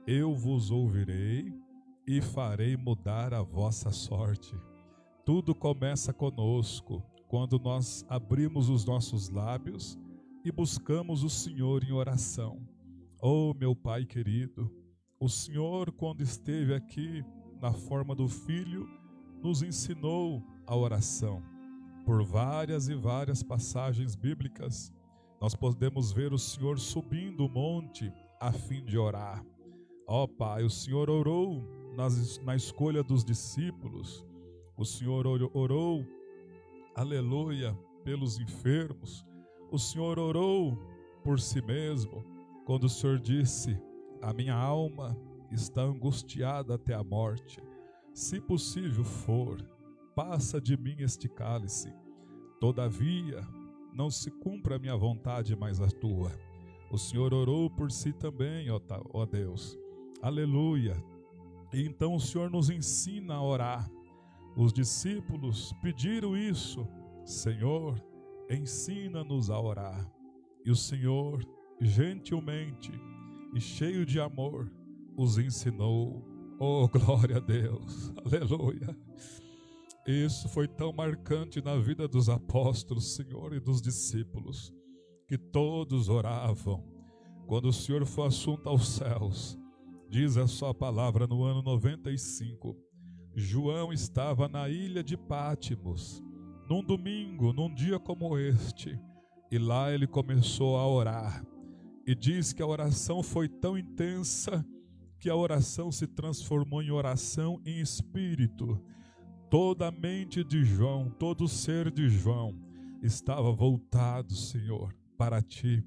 eu vos ouvirei e farei mudar a vossa sorte. Tudo começa conosco, quando nós abrimos os nossos lábios e buscamos o Senhor em oração. Oh, meu Pai querido, o Senhor, quando esteve aqui na forma do Filho, nos ensinou a oração. Por várias e várias passagens bíblicas, nós podemos ver o Senhor subindo o monte a fim de orar. Ó Pai, o Senhor orou na escolha dos discípulos, o Senhor orou, aleluia, pelos enfermos, o Senhor orou por si mesmo, quando o Senhor disse: a minha alma está angustiada até a morte, se possível for, passa de mim este cálice, todavia não se cumpra a minha vontade, mas a tua. O Senhor orou por si também, ó Deus, aleluia. E então o Senhor nos ensina a orar. Os discípulos pediram isso: Senhor, ensina-nos a orar. E o Senhor, gentilmente e cheio de amor, os ensinou. Oh, glória a Deus, aleluia. Isso foi tão marcante na vida dos apóstolos, Senhor, e dos discípulos, que todos oravam. Quando o Senhor foi assunto aos céus, diz a sua palavra, no ano 95, João estava na ilha de Pátimos, num domingo, num dia como este, e lá ele começou a orar, e diz que a oração foi tão intensa, que a oração se transformou em oração em espírito. Toda a mente de João, todo o ser de João estava voltado, Senhor, para ti.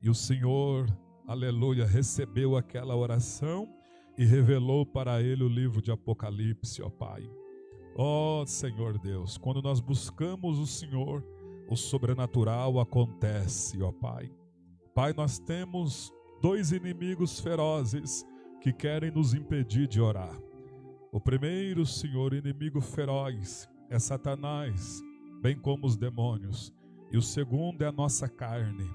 E o Senhor, aleluia, recebeu aquela oração e revelou para ele o livro de Apocalipse, ó Pai. Ó Senhor Deus, quando nós buscamos o Senhor, o sobrenatural acontece, ó Pai. Pai, nós temos dois inimigos ferozes que querem nos impedir de orar. O primeiro, Senhor, inimigo feroz é Satanás, bem como os demônios. E o segundo é a nossa carne.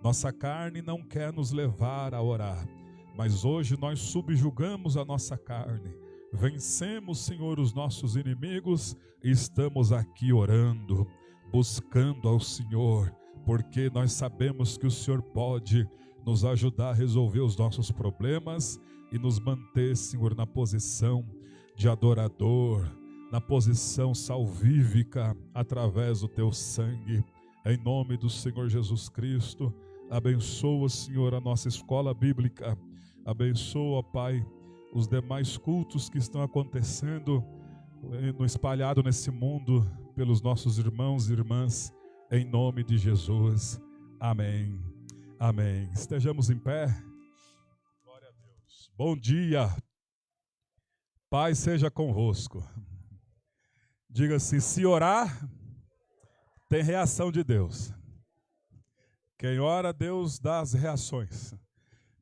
Nossa carne não quer nos levar a orar, mas hoje nós subjugamos a nossa carne. Vencemos, Senhor, os nossos inimigos e estamos aqui orando, buscando ao Senhor, porque nós sabemos que o Senhor pode nos ajudar a resolver os nossos problemas e nos manter, Senhor, na posição de adorador, na posição salvífica, através do teu sangue. Em nome do Senhor Jesus Cristo, abençoa, Senhor, a nossa escola bíblica. Abençoa, Pai, os demais cultos que estão acontecendo espalhado nesse mundo pelos nossos irmãos e irmãs, em nome de Jesus. Amém. Amém. Estejamos em pé. Glória a Deus. Bom dia. Paz seja convosco. Diga assim: se orar, tem reação de Deus. Quem ora, Deus dá as reações.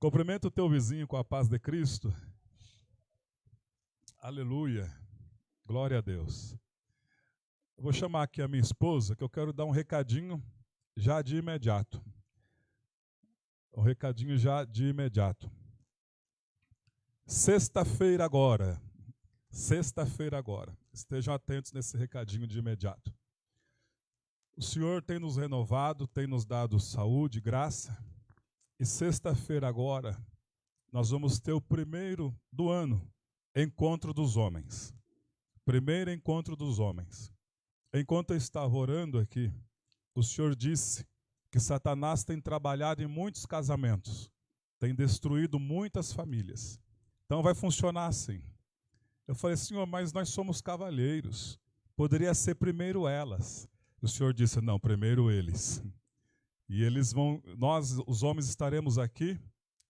Cumprimenta o teu vizinho com a paz de Cristo. Aleluia. Glória a Deus. Eu vou chamar aqui a minha esposa, que eu quero dar um recadinho já de imediato. Um recadinho já de imediato. Sexta-feira agora. Estejam atentos nesse recadinho de imediato. O Senhor tem nos renovado, tem nos dado saúde, graça. E sexta-feira agora, nós vamos ter o primeiro do ano, Encontro dos Homens. Primeiro Encontro dos Homens. Enquanto eu estava orando aqui, o Senhor disse que Satanás tem trabalhado em muitos casamentos, tem destruído muitas famílias. Então vai funcionar assim. Eu falei: Senhor, mas nós somos cavalheiros, poderia ser primeiro elas. O Senhor disse: não, primeiro eles. E eles vão, nós, os homens, estaremos aqui,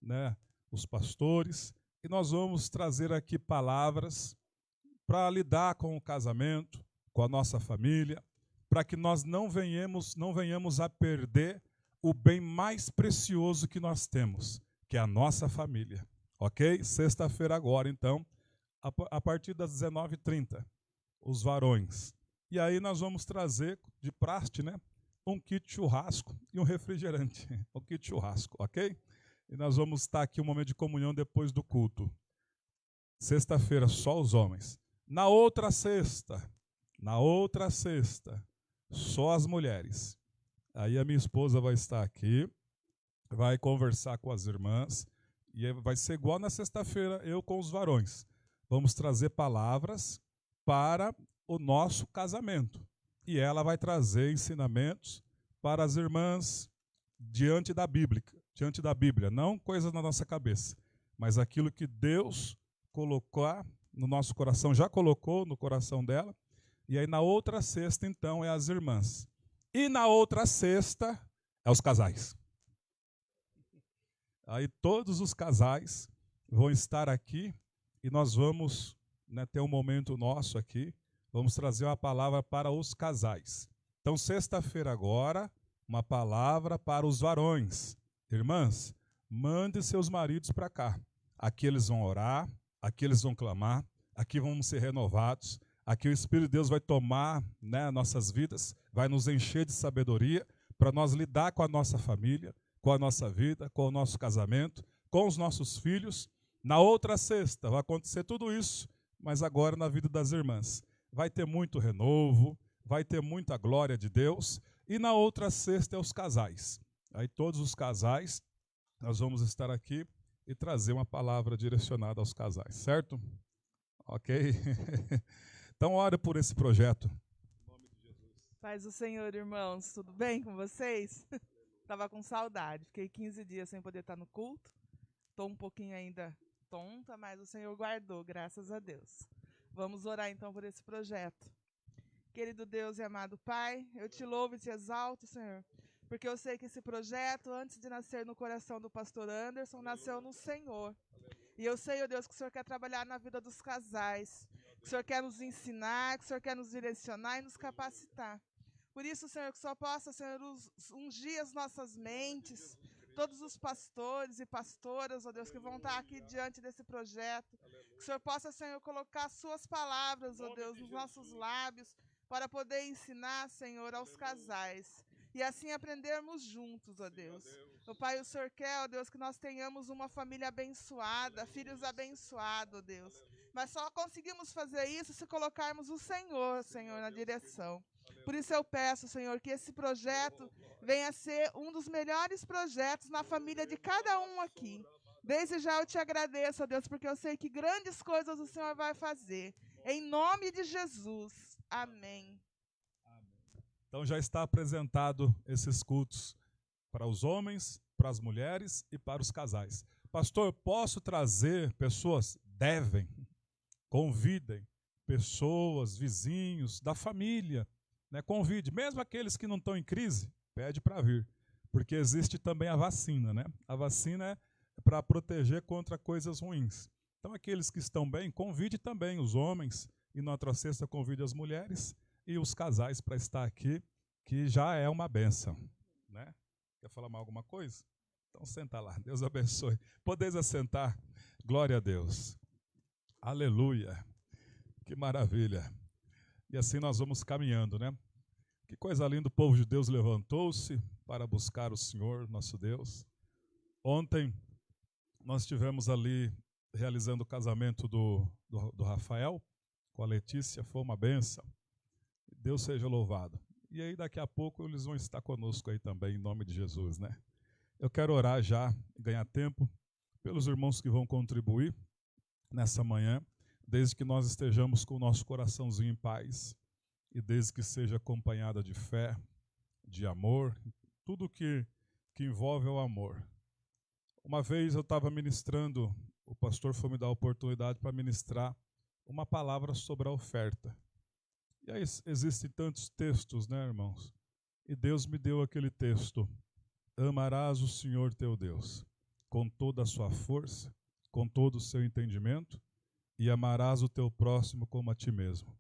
né, os pastores, e nós vamos trazer aqui palavras para lidar com o casamento, com a nossa família, para que nós não venhamos a perder o bem mais precioso que nós temos, que é a nossa família. Ok? Sexta-feira agora, então, a partir das 19h30, os varões. E aí nós vamos trazer, de praxe, né, um kit churrasco e um refrigerante. Um kit churrasco, ok? E nós vamos estar aqui um momento de comunhão depois do culto. Sexta-feira, só os homens. Na outra sexta, só as mulheres. Aí a minha esposa vai estar aqui, vai conversar com as irmãs, e vai ser igual na sexta-feira, eu com os varões. Vamos trazer palavras para o nosso casamento. E ela vai trazer ensinamentos para as irmãs diante da Bíblia, não coisas na nossa cabeça, mas aquilo que Deus colocou no nosso coração, já colocou no coração dela. E aí na outra sexta, então, é as irmãs. E na outra sexta, é os casais. Aí todos os casais vão estar aqui e nós vamos, ter um momento nosso aqui. Vamos trazer uma palavra para os casais. Então, sexta-feira agora, uma palavra para os varões. Irmãs, mande seus maridos para cá. Aqui eles vão orar, aqui eles vão clamar, aqui vamos ser renovados, aqui o Espírito de Deus vai tomar nossas vidas, vai nos encher de sabedoria para nós lidar com a nossa família, com a nossa vida, com o nosso casamento, com os nossos filhos. Na outra sexta vai acontecer tudo isso, mas agora na vida das irmãs. Vai ter muito renovo, vai ter muita glória de Deus. E na outra sexta é os casais. Aí todos os casais, nós vamos estar aqui e trazer uma palavra direcionada aos casais, certo? Ok? Então ore por esse projeto. Em nome de Jesus. Paz do Senhor, irmãos. Tudo bem com vocês? Estava com saudade. Fiquei 15 dias sem poder estar no culto. Estou um pouquinho ainda tonta, mas o Senhor guardou, graças a Deus. Vamos orar então por esse projeto. Querido Deus e amado Pai, eu te louvo e te exalto, Senhor, porque eu sei que esse projeto, antes de nascer no coração do pastor Anderson, nasceu no Senhor. E eu sei, ó Deus, que o Senhor quer trabalhar na vida dos casais, que o Senhor quer nos ensinar, que o Senhor quer nos direcionar e nos capacitar. Por isso, Senhor, que o Senhor possa, Senhor, ungir as nossas mentes, todos os pastores e pastoras, ó Deus, que vão estar aqui diante desse projeto. Que o Senhor possa, Senhor, colocar suas palavras, ó Deus, nos nossos lábios, para poder ensinar, Senhor, aos casais. E assim aprendermos juntos, ó Deus. Ó Pai, o Senhor quer, ó Deus, que nós tenhamos uma família abençoada, filhos abençoados, ó Deus. Mas só conseguimos fazer isso se colocarmos o Senhor, Senhor, na direção. Por isso eu peço, Senhor, que esse projeto venha a ser um dos melhores projetos na família de cada um aqui. Desde já eu te agradeço, ó Deus, porque eu sei que grandes coisas o Senhor vai fazer. Em nome de Jesus. Amém. Então já está apresentado esses cultos para os homens, para as mulheres e para os casais. Pastor, posso trazer pessoas? Devem. Convidem pessoas, vizinhos, da família. Convide, mesmo aqueles que não estão em crise, pede para vir. Porque existe também a vacina, A vacina é para proteger contra coisas ruins. Então aqueles que estão bem, convide também os homens, e na outra sexta convide as mulheres e os casais para estar aqui, que já é uma bênção. Quer falar mais alguma coisa? Então senta lá, Deus abençoe. Podeis assentar, glória a Deus. Aleluia, que maravilha. E assim nós vamos caminhando, Que coisa linda, o povo de Deus levantou-se para buscar o Senhor, nosso Deus. Ontem nós estivemos ali realizando o casamento do Rafael com a Letícia, foi uma bênção. Deus seja louvado. E aí daqui a pouco eles vão estar conosco aí também, em nome de Jesus, Eu quero orar já, ganhar tempo, pelos irmãos que vão contribuir nessa manhã, desde que nós estejamos com o nosso coraçãozinho em paz e desde que seja acompanhada de fé, de amor, tudo que envolve o amor. Uma vez eu estava ministrando, o pastor foi me dar a oportunidade para ministrar uma palavra sobre a oferta. E aí existem tantos textos, irmãos? E Deus me deu aquele texto: amarás o Senhor teu Deus com toda a sua força, com todo o seu entendimento, e amarás o teu próximo como a ti mesmo.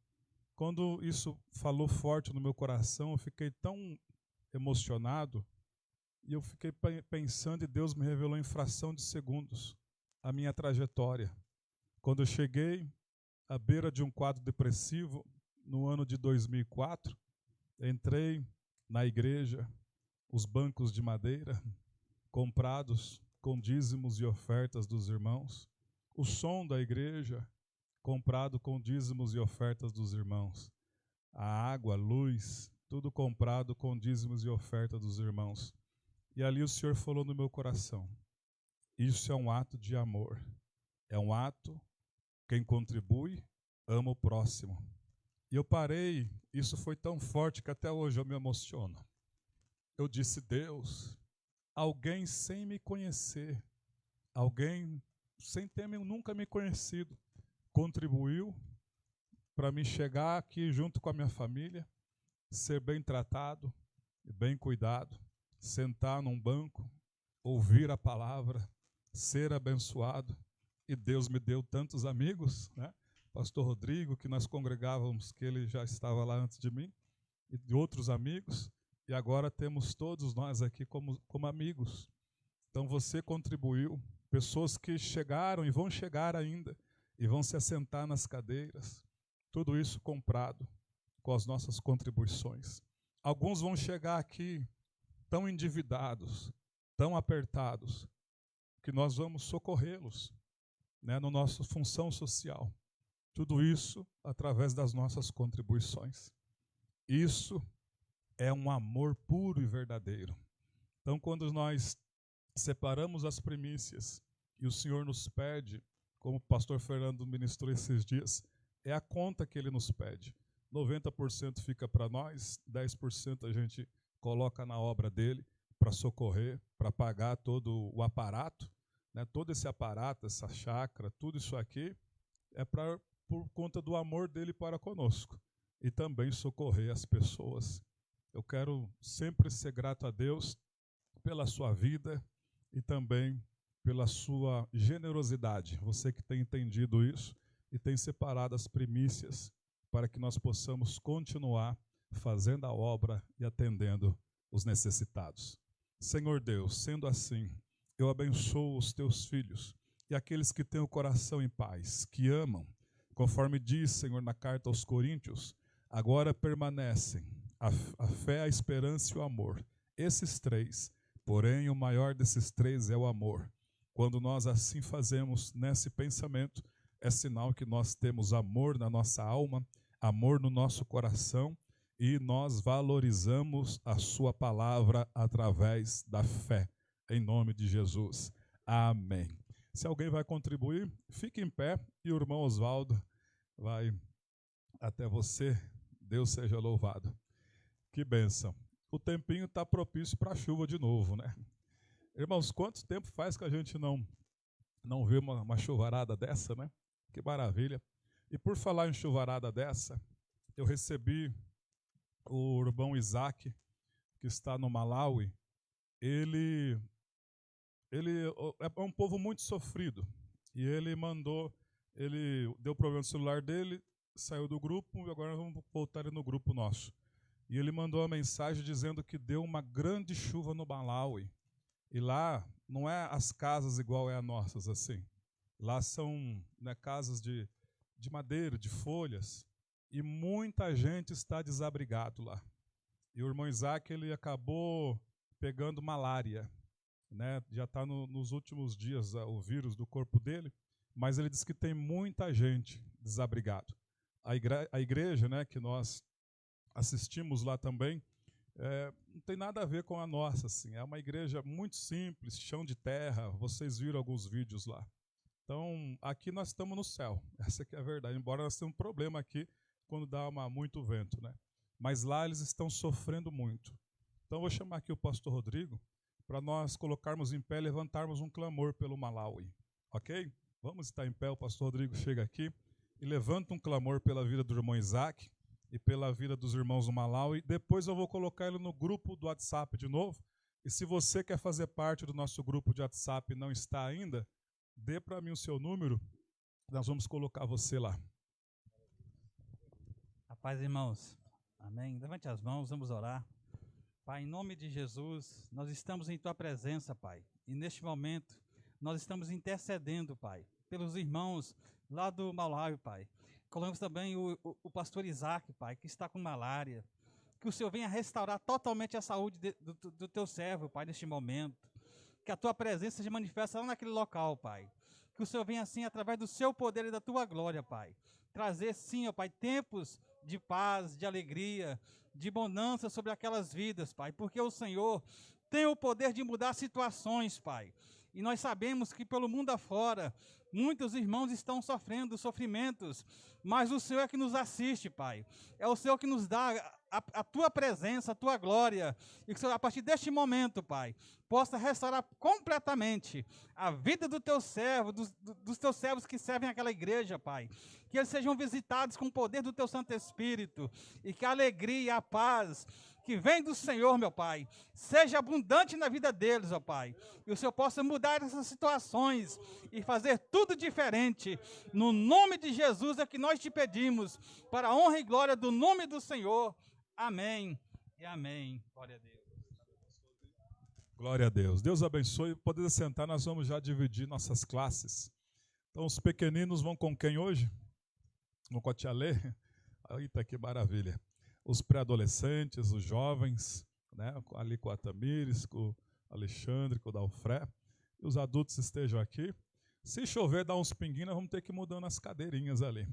Quando isso falou forte no meu coração, eu fiquei tão emocionado, e eu fiquei pensando, e Deus me revelou em fração de segundos a minha trajetória. Quando eu cheguei à beira de um quadro depressivo, no ano de 2004, entrei na igreja, os bancos de madeira, comprados com dízimos e ofertas dos irmãos. O som da igreja, comprado com dízimos e ofertas dos irmãos. A água, a luz, tudo comprado com dízimos e ofertas dos irmãos. E ali o Senhor falou no meu coração: isso é um ato de amor. É um ato, quem contribui, ama o próximo. E eu parei, isso foi tão forte que até hoje eu me emociono. Eu disse: Deus, alguém sem me conhecer, alguém sem ter nunca me conhecido, contribuiu para me chegar aqui junto com a minha família, ser bem tratado, bem cuidado, sentar num banco, ouvir a palavra, ser abençoado. E Deus me deu tantos amigos, né? Pastor Rodrigo, que nós congregávamos, que ele já estava lá antes de mim, e de outros amigos, e agora temos todos nós aqui como amigos. Então você contribuiu, pessoas que chegaram e vão chegar ainda, e vão se assentar nas cadeiras, tudo isso comprado com as nossas contribuições. Alguns vão chegar aqui tão endividados, tão apertados, que nós vamos socorrê-los, né, na nossa função social. Tudo isso através das nossas contribuições. Isso é um amor puro e verdadeiro. Então, quando nós separamos as primícias e o Senhor nos pede, como o pastor Fernando ministrou esses dias, é a conta que ele nos pede. 90% fica para nós, 10% a gente coloca na obra dele para socorrer, para pagar todo o aparato, né? Todo esse aparato, essa chácara, tudo isso aqui é por conta do amor dele para conosco e também socorrer as pessoas. Eu quero sempre ser grato a Deus pela sua vida e também pela sua generosidade. Você que tem entendido isso e tem separado as primícias para que nós possamos continuar fazendo a obra e atendendo os necessitados. Senhor Deus, sendo assim, eu abençoo os teus filhos e aqueles que têm o coração em paz, que amam, conforme diz, Senhor, na carta aos Coríntios, agora permanecem a fé, a esperança e o amor. Esses três, porém o maior desses três é o amor. Quando nós assim fazemos nesse pensamento, é sinal que nós temos amor na nossa alma, amor no nosso coração e nós valorizamos a sua palavra através da fé, em nome de Jesus. Amém. Se alguém vai contribuir, fique em pé e o irmão Oswaldo vai até você. Deus seja louvado. Que bênção. O tempinho está propício para a chuva de novo, né? Irmãos, quanto tempo faz que a gente não vê uma chuvarada dessa, né? Que maravilha. E por falar em chuvarada dessa, eu recebi o irmão Isaac, que está no Malawi. Ele é um povo muito sofrido. E ele deu problema no celular dele, saiu do grupo e agora nós vamos voltar ele no grupo nosso. E ele mandou uma mensagem dizendo que deu uma grande chuva no Malawi. E lá não é as casas igual é a nossas assim. Lá são, né, casas de madeira, de folhas. E muita gente está desabrigado lá. E o irmão Isaac, ele acabou pegando malária, né? Já está nos últimos dias o vírus do corpo dele, mas ele diz que tem muita gente desabrigado. A igreja, né, que nós assistimos lá também, não tem nada a ver com a nossa, assim. É uma igreja muito simples, chão de terra. Vocês viram alguns vídeos lá. Então, aqui nós estamos no céu. Essa aqui é a verdade. Embora nós tenhamos um problema aqui quando dá muito vento, né? Mas lá eles estão sofrendo muito. Então, eu vou chamar aqui o pastor Rodrigo para nós colocarmos em pé, levantarmos um clamor pelo Malawi. Ok? Vamos estar em pé. O pastor Rodrigo chega aqui e levanta um clamor pela vida do irmão Isaac e pela vida dos irmãos do Malawi. Depois eu vou colocar ele no grupo do WhatsApp de novo. E se você quer fazer parte do nosso grupo de WhatsApp e não está ainda, dê para mim o seu número, nós vamos colocar você lá. A paz, irmãos. Amém. Levante as mãos, vamos orar. Pai, em nome de Jesus, nós estamos em Tua presença, Pai. E neste momento, nós estamos intercedendo, Pai, pelos irmãos lá do Malawi, Pai. Colocamos também o pastor Isaac, Pai, que está com malária. Que o Senhor venha restaurar totalmente a saúde do Teu servo, Pai, neste momento. que a tua presença se manifesta lá naquele local, Pai. Que o Senhor venha assim, através do seu poder e da tua glória, Pai. Trazer sim, ó Pai, tempos de paz, de alegria, de bonança sobre aquelas vidas, Pai. Porque o Senhor tem o poder de mudar situações, Pai. E nós sabemos que pelo mundo afora, muitos irmãos estão sofrendo sofrimentos, mas o Senhor é que nos assiste, Pai. É o Senhor que nos dá a tua presença, a tua glória. E que o Senhor, a partir deste momento, Pai, possa restaurar completamente a vida do teu servo, dos teus servos que servem aquela igreja, Pai. Que eles sejam visitados com o poder do teu Santo Espírito. E que a alegria, a paz que vem do Senhor, meu Pai, seja abundante na vida deles, ó Pai. E o Senhor possa mudar essas situações e fazer tudo diferente. No nome de Jesus é que nós te pedimos, para a honra e glória do nome do Senhor. Amém e amém. Glória a Deus. Glória a Deus. Deus abençoe. Poder sentar, nós vamos já dividir nossas classes. Então, os pequeninos vão com quem hoje? Vão com a tia Lê? Eita, que maravilha. Os pré-adolescentes, os jovens, né? Ali com a Tamires, com o Alexandre, com o Dalfré. E os adultos estejam aqui. Se chover, dá uns pinguinhos, nós vamos ter que ir mudando as cadeirinhas ali.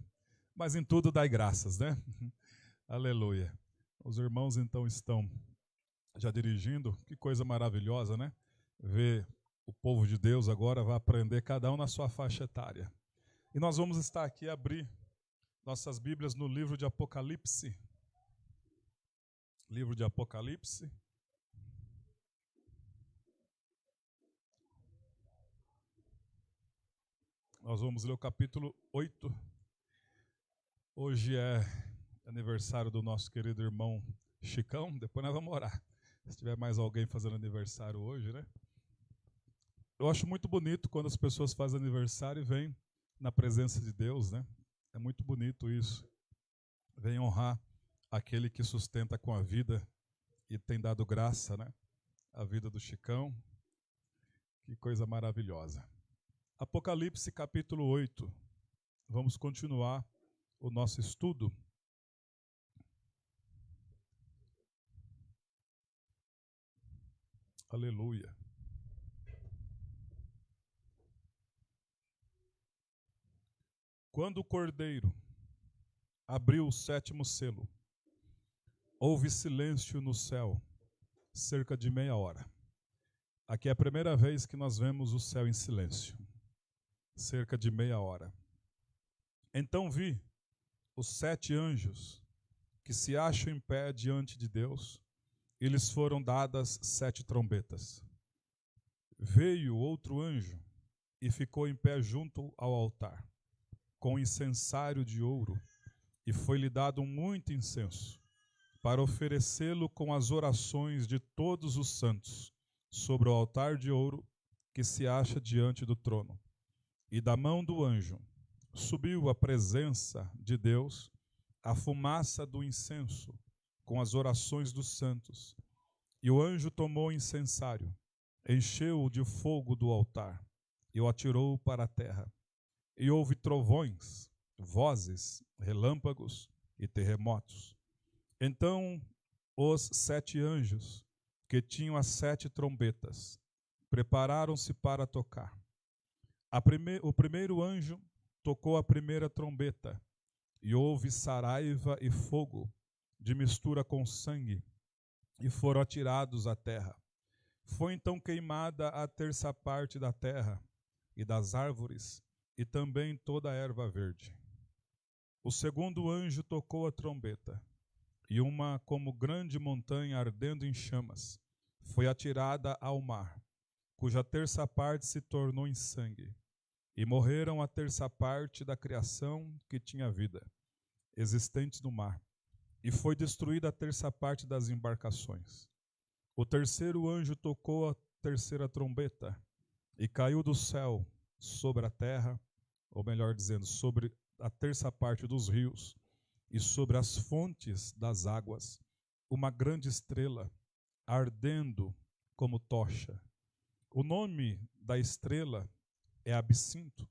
Mas em tudo dai graças, né? Aleluia. Os irmãos então estão já dirigindo. Que coisa maravilhosa, né? Ver o povo de Deus agora vai aprender cada um na sua faixa etária. E nós vamos estar aqui a abrir nossas Bíblias no livro de Apocalipse. Livro de Apocalipse. Nós vamos ler o capítulo 8. Hoje é aniversário do nosso querido irmão Chicão. Depois nós vamos orar. Se tiver mais alguém fazendo aniversário hoje, né? Eu acho muito bonito quando as pessoas fazem aniversário e vêm na presença de Deus, né? É muito bonito isso. Vem honrar aquele que sustenta com a vida e tem dado graça, né? A vida do Chicão. Que coisa maravilhosa. Apocalipse capítulo 8. Vamos continuar o nosso estudo. Aleluia. Quando o Cordeiro abriu o 7º selo, houve silêncio no céu, cerca de meia hora. Aqui é a primeira vez que nós vemos o céu em silêncio, cerca de meia hora. Então vi os 7 anjos que se acham em pé diante de Deus, e lhes foram dadas 7 trombetas. Veio outro anjo e ficou em pé junto ao altar, com incensário de ouro, e foi-lhe dado muito incenso, para oferecê-lo com as orações de todos os santos, sobre o altar de ouro que se acha diante do trono. E da mão do anjo subiu à presença de Deus a fumaça do incenso, com as orações dos santos. E o anjo tomou o incensário, encheu-o de fogo do altar, e o atirou para a terra. E houve trovões, vozes, relâmpagos e terremotos. Então os 7 anjos, que tinham as 7 trombetas, prepararam-se para tocar. O primeiro anjo tocou a primeira trombeta, e houve saraiva e fogo, de mistura com sangue, e foram atirados à terra. Foi então queimada a 1/3 parte da terra e das árvores, e também toda a erva verde. O segundo anjo tocou a trombeta, e uma como grande montanha ardendo em chamas foi atirada ao mar, cuja 1/3 parte se tornou em sangue, e morreram a 1/3 parte da criação que tinha vida, existentes no mar, e foi destruída a 1/3 parte das embarcações. O terceiro anjo tocou a 3ª trombeta, e caiu do céu sobre a terra, ou melhor dizendo, sobre a 1/3 parte dos rios, e sobre as fontes das águas, uma grande estrela, ardendo como tocha. O nome da estrela é Absinto,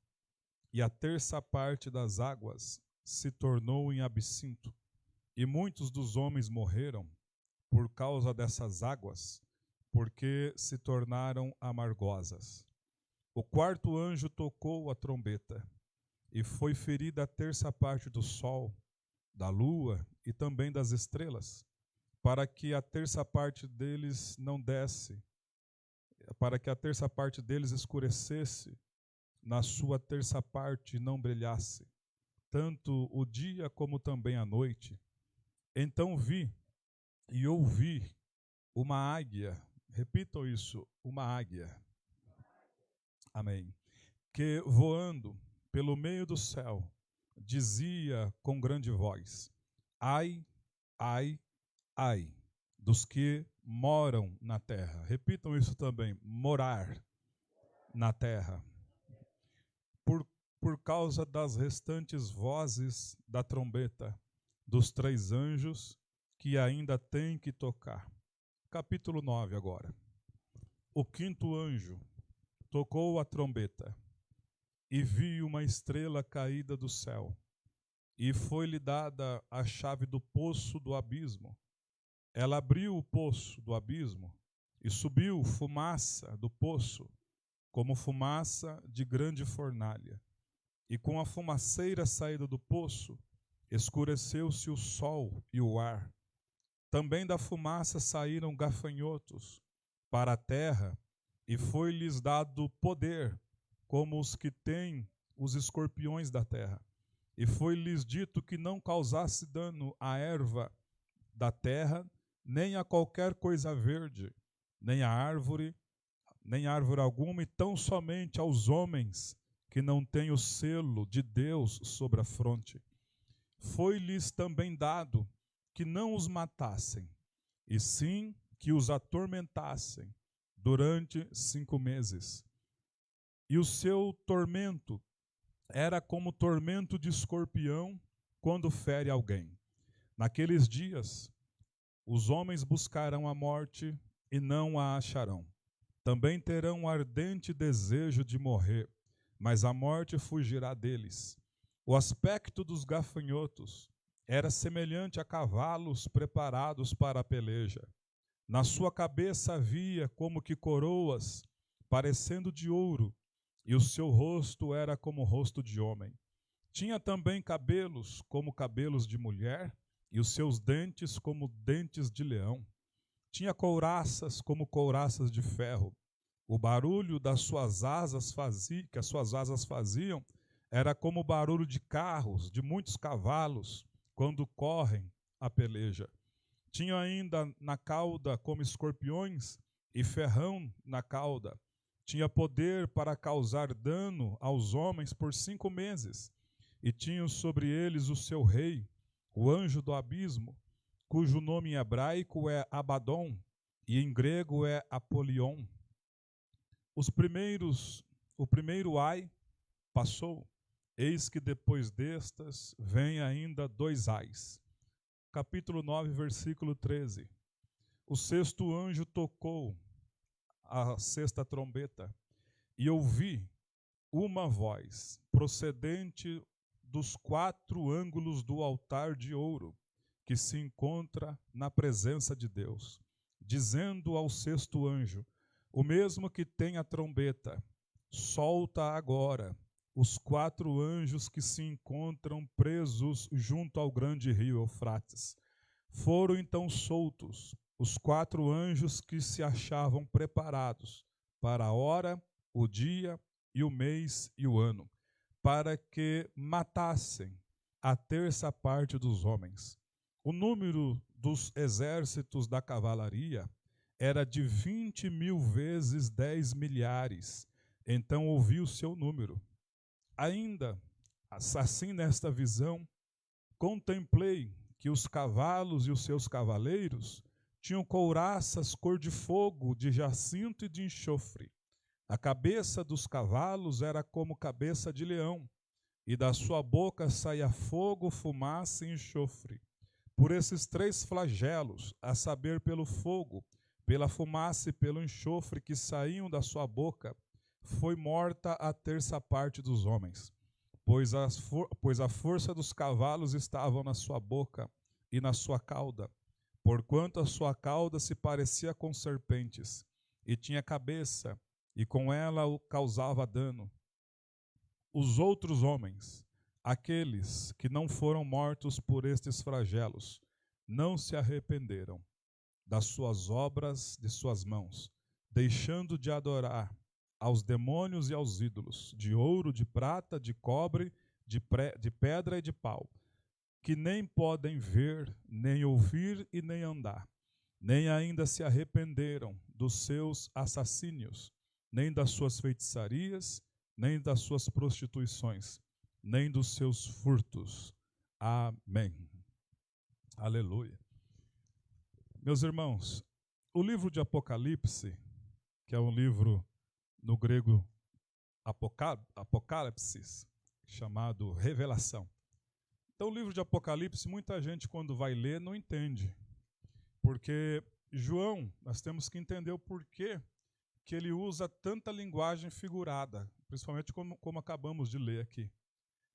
e a 1/3 parte das águas se tornou em absinto, e muitos dos homens morreram por causa dessas águas, porque se tornaram amargosas. O quarto anjo tocou a trombeta, e foi ferida a terça parte do sol, da lua e também das estrelas, para que a terça parte deles não desse, para que a terça parte deles escurecesse, na sua terça parte não brilhasse, tanto o dia como também a noite. Então vi e ouvi uma águia, repitam isso, uma águia, amém, que voando pelo meio do céu, dizia com grande voz: ai, ai, ai, dos que moram na terra. Repitam isso também, morar na terra. Por causa das restantes vozes da trombeta, dos 3 anjos que ainda têm que tocar. Capítulo 9 agora. O quinto anjo tocou a trombeta, e vi uma estrela caída do céu, e foi-lhe dada a chave do poço do abismo. Ela abriu o poço do abismo, e subiu fumaça do poço, como fumaça de grande fornalha. E com a fumaceira saída do poço, escureceu-se o sol e o ar. Também da fumaça saíram gafanhotos para a terra, e foi-lhes dado poder, como os que têm os escorpiões da terra. E foi-lhes dito que não causasse dano à erva da terra, nem a qualquer coisa verde, nem a árvore alguma, e tão somente aos homens que não têm o selo de Deus sobre a fronte. Foi-lhes também dado que não os matassem, e sim que os atormentassem durante 5 meses. E o seu tormento era como tormento de escorpião quando fere alguém. Naqueles dias, os homens buscarão a morte e não a acharão. Também terão um ardente desejo de morrer, mas a morte fugirá deles. O aspecto dos gafanhotos era semelhante a cavalos preparados para a peleja. Na sua cabeça havia como que coroas, parecendo de ouro, e o seu rosto era como o rosto de homem. Tinha também cabelos como cabelos de mulher, e os seus dentes como dentes de leão. Tinha couraças como couraças de ferro. O barulho das suas asas que as suas asas faziam era como o barulho de carros, de muitos cavalos, quando correm a peleja. Tinha ainda na cauda como escorpiões e ferrão na cauda. Tinha poder para causar dano aos homens por 5 meses. E tinham sobre eles o seu rei, o anjo do abismo, cujo nome em hebraico é Abaddon e em grego é Apolion. O primeiro ai passou, eis que depois destas vem ainda 2 ais. Capítulo 9, versículo 13. O sexto anjo tocou a sexta trombeta, e ouvi uma voz procedente dos 4 ângulos do altar de ouro, que se encontra na presença de Deus, dizendo ao sexto anjo, o mesmo que tem a trombeta: solta agora os 4 anjos que se encontram presos junto ao grande rio Eufrates. Foram então soltos os 4 anjos que se achavam preparados para a hora, o dia e o mês e o ano, para que matassem a terça parte dos homens. O número dos exércitos da cavalaria era de 20.000 vezes 10 milhares. Então ouvi o seu número. Ainda assim, nesta visão, contemplei que os cavalos e os seus cavaleiros tinham couraças cor de fogo, de jacinto e de enxofre. A cabeça dos cavalos era como cabeça de leão, e da sua boca saía fogo, fumaça e enxofre. Por esses 3 flagelos, a saber, pelo fogo, pela fumaça e pelo enxofre que saíam da sua boca, foi morta a terça parte dos homens, pois a força dos cavalos estavam na sua boca e na sua cauda, porquanto a sua cauda se parecia com serpentes, e tinha cabeça, e com ela o causava dano. Os outros homens, aqueles que não foram mortos por estes flagelos, não se arrependeram das suas obras de suas mãos, deixando de adorar aos demônios e aos ídolos, de ouro, de prata, de cobre, de pedra e de pau, que nem podem ver, nem ouvir e nem andar, nem ainda se arrependeram dos seus assassínios, nem das suas feitiçarias, nem das suas prostituições, nem dos seus furtos. Amém. Aleluia. Meus irmãos, o livro de Apocalipse, que é um livro no grego apocalipsis, chamado revelação. Então, o livro de Apocalipse, muita gente quando vai ler não entende. Porque João, nós temos que entender o porquê que ele usa tanta linguagem figurada, principalmente como acabamos de ler aqui.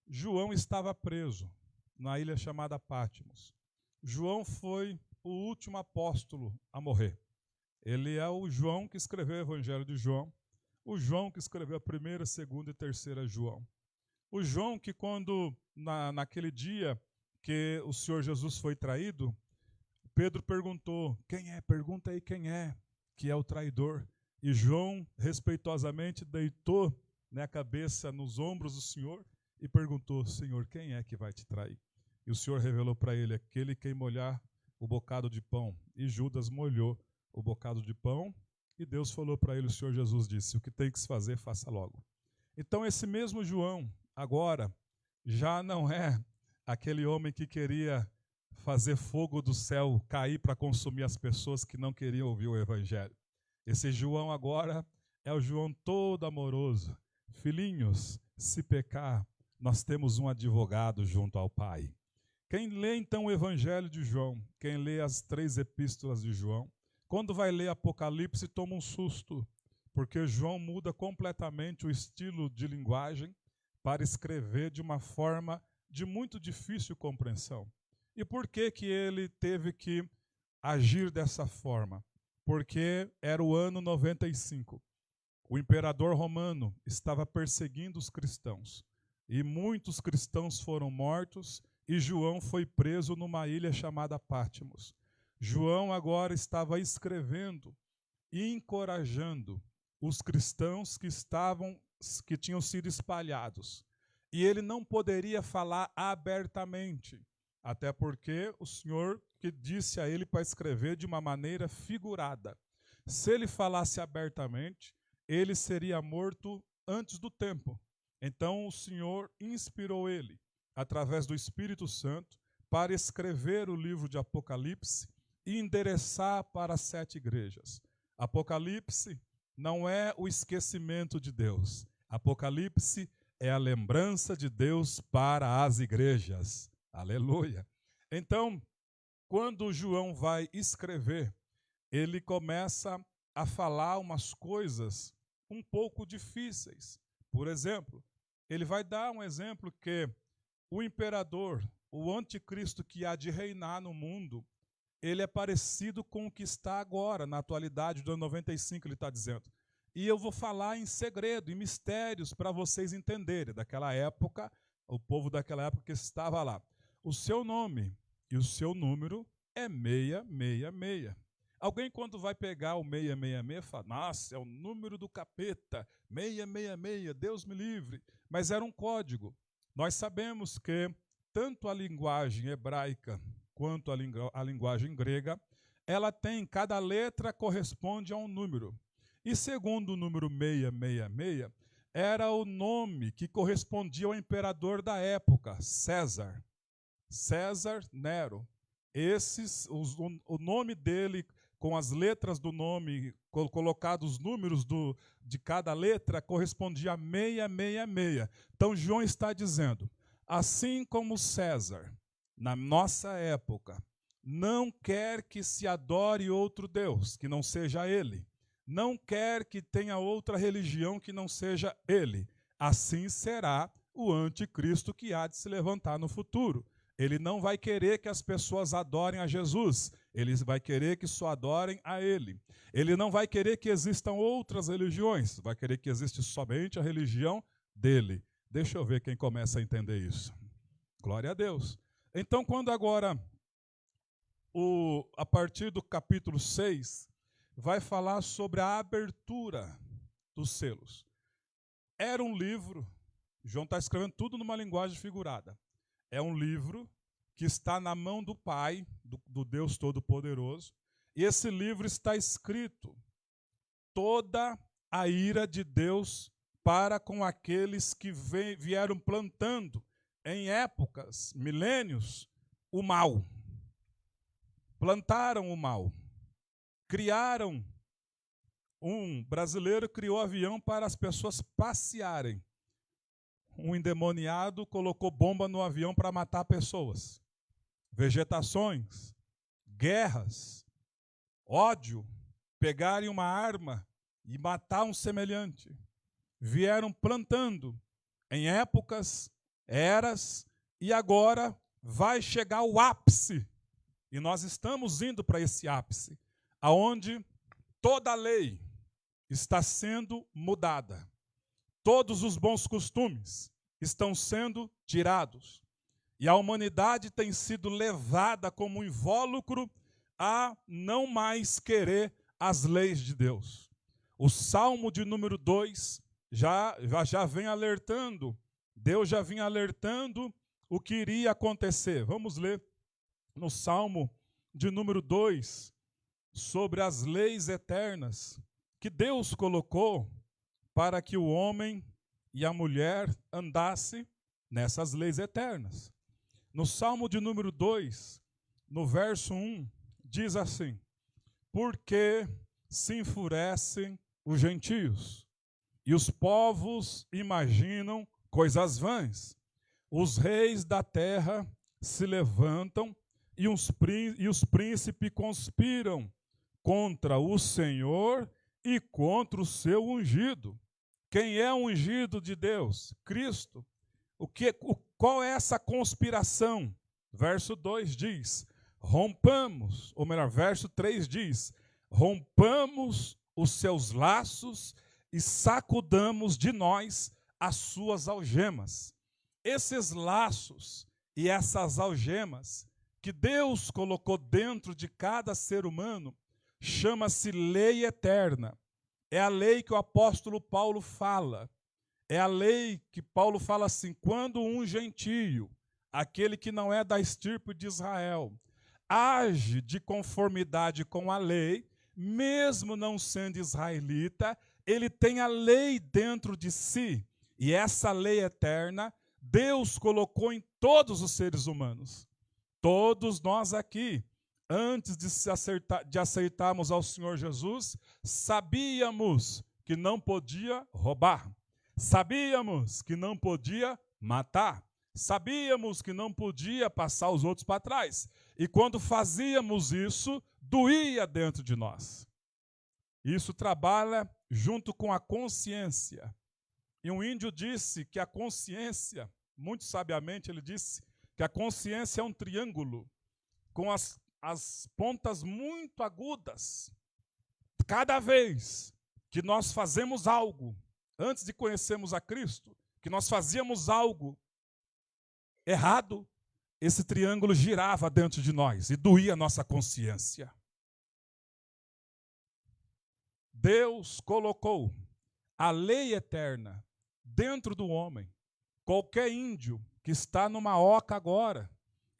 João estava preso na ilha chamada Patmos. João foi o último apóstolo a morrer. Ele é o João que escreveu o Evangelho de João, o João que escreveu a primeira, segunda e terceira João. O João que quando, naquele dia que o Senhor Jesus foi traído, Pedro perguntou, quem é? Pergunta aí quem é que é o traidor. E João, respeitosamente, deitou a cabeça nos ombros do Senhor e perguntou, Senhor, quem é que vai te trair? E o Senhor revelou para ele, aquele que molhar o bocado de pão. E Judas molhou o bocado de pão, e Deus falou para ele, o Senhor Jesus disse, o que tem que se fazer, faça logo. Então esse mesmo João, agora, já não é aquele homem que queria fazer fogo do céu cair para consumir as pessoas que não queriam ouvir o Evangelho. Esse João agora é o João todo amoroso. Filhinhos, se pecar, nós temos um advogado junto ao Pai. Quem lê então o Evangelho de João, quem lê as 3 epístolas de João, quando vai ler Apocalipse toma um susto, porque João muda completamente o estilo de linguagem para escrever de uma forma de muito difícil compreensão. E por que que ele teve que agir dessa forma? Porque era o ano 95. O imperador romano estava perseguindo os cristãos. E muitos cristãos foram mortos e João foi preso numa ilha chamada Patmos. João agora estava escrevendo e encorajando os cristãos que tinham sido espalhados. E ele não poderia falar abertamente, até porque o Senhor que disse a ele para escrever de uma maneira figurada. Se ele falasse abertamente, ele seria morto antes do tempo. Então o Senhor inspirou ele, através do Espírito Santo, para escrever o livro de Apocalipse e endereçar para as 7 igrejas. Apocalipse não é o esquecimento de Deus. Apocalipse é a lembrança de Deus para as igrejas. Aleluia. Então, quando João vai escrever, ele começa a falar umas coisas um pouco difíceis. Por exemplo, ele vai dar um exemplo que o imperador, o anticristo que há de reinar no mundo, ele é parecido com o que está agora, na atualidade do ano 95, ele está dizendo. E eu vou falar em segredo, em mistérios, para vocês entenderem. Daquela época, o povo daquela época que estava lá. O seu nome e o seu número é 666. Alguém, quando vai pegar o 666, fala, nossa, é o número do capeta, 666, Deus me livre. Mas era um código. Nós sabemos que tanto a linguagem hebraica quanto a linguagem grega, ela tem, cada letra corresponde a um número. E segundo o número 666, era o nome que correspondia ao imperador da época, César. César Nero. O nome dele, com as letras do nome, colocados os números de cada letra, correspondia a 666. Então João está dizendo, assim como César, na nossa época, não quer que se adore outro Deus, que não seja ele. Não quer que tenha outra religião que não seja ele. Assim será o anticristo que há de se levantar no futuro. Ele não vai querer que as pessoas adorem a Jesus. Ele vai querer que só adorem a Ele. Ele não vai querer que existam outras religiões. Vai querer que exista somente a religião dele. Deixa eu ver quem começa a entender isso. Glória a Deus. Então, quando agora, a partir do capítulo 6, vai falar sobre a abertura dos selos. Era um livro, João está escrevendo tudo numa linguagem figurada. É um livro que está na mão do Pai, do Deus Todo-Poderoso, e esse livro está escrito toda a ira de Deus para com aqueles que vieram plantando em épocas, milênios, o mal. Plantaram o mal. Criaram, um brasileiro criou avião para as pessoas passearem. Um endemoniado colocou bomba no avião para matar pessoas. Vegetações, guerras, ódio, pegarem uma arma e matar um semelhante. Vieram plantando em épocas, eras, e agora vai chegar o ápice. E nós estamos indo para esse ápice, aonde toda a lei está sendo mudada. Todos os bons costumes estão sendo tirados. E a humanidade tem sido levada como um invólucro a não mais querer as leis de Deus. O Salmo de número 2 já vem alertando, Deus já vinha alertando o que iria acontecer. Vamos ler no Salmo de número 2 sobre as leis eternas que Deus colocou para que o homem e a mulher andassem nessas leis eternas. No Salmo de número 2, no verso 1, diz assim: porque se enfurecem os gentios, e os povos imaginam coisas vãs. Os reis da terra se levantam, e os príncipes conspiram contra o Senhor e contra o seu ungido. Quem é o ungido de Deus? Cristo. Qual é essa conspiração? Verso 2 diz: rompamos, ou melhor, verso 3 diz: rompamos os seus laços e sacudamos de nós as suas algemas. Esses laços e essas algemas que Deus colocou dentro de cada ser humano chama-se lei eterna. É a lei que o apóstolo Paulo fala. É a lei que Paulo fala assim: quando um gentio, aquele que não é da estirpe de Israel, age de conformidade com a lei, mesmo não sendo israelita, ele tem a lei dentro de si. E essa lei eterna, Deus colocou em todos os seres humanos. Todos nós aqui, antes de aceitarmos ao Senhor Jesus, sabíamos que não podia roubar. Sabíamos que não podia matar. Sabíamos que não podia passar os outros para trás. E quando fazíamos isso, doía dentro de nós. Isso trabalha junto com a consciência. E um índio disse que a consciência, muito sabiamente ele disse, que a consciência é um triângulo com as pontas muito agudas. Cada vez que nós fazemos algo, antes de conhecermos a Cristo, que nós fazíamos algo errado, esse triângulo girava dentro de nós e doía a nossa consciência. Deus colocou a lei eterna dentro do homem. Qualquer índio que está numa oca agora,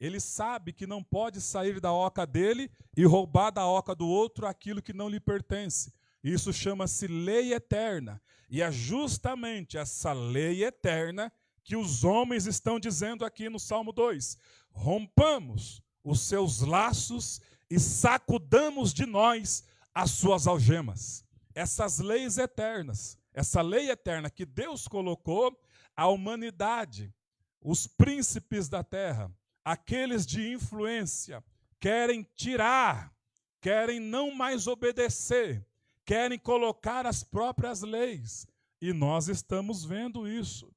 ele sabe que não pode sair da oca dele e roubar da oca do outro aquilo que não lhe pertence. Isso chama-se lei eterna. E é justamente essa lei eterna que os homens estão dizendo aqui no Salmo 2. Rompamos os seus laços e sacudamos de nós as suas algemas. Essas leis eternas, essa lei eterna que Deus colocou, a humanidade, os príncipes da terra, aqueles de influência, querem tirar, querem não mais obedecer, querem colocar as próprias leis. E nós estamos vendo isso.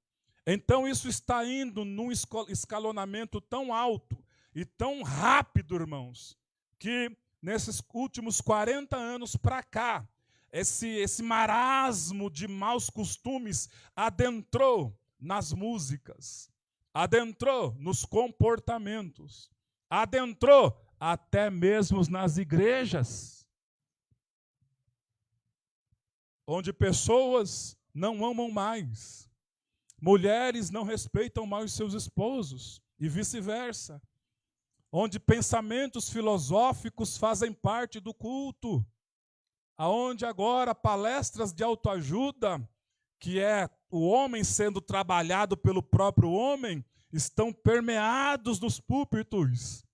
Então isso está indo num escalonamento tão alto e tão rápido, irmãos, que nesses últimos 40 anos para cá, esse marasmo de maus costumes adentrou nas músicas, adentrou nos comportamentos, adentrou até mesmo nas igrejas, onde pessoas não amam mais, mulheres não respeitam mais os seus esposos e vice-versa, onde pensamentos filosóficos fazem parte do culto, aonde agora palestras de autoajuda, que é o homem sendo trabalhado pelo próprio homem, estão permeados nos púlpitos.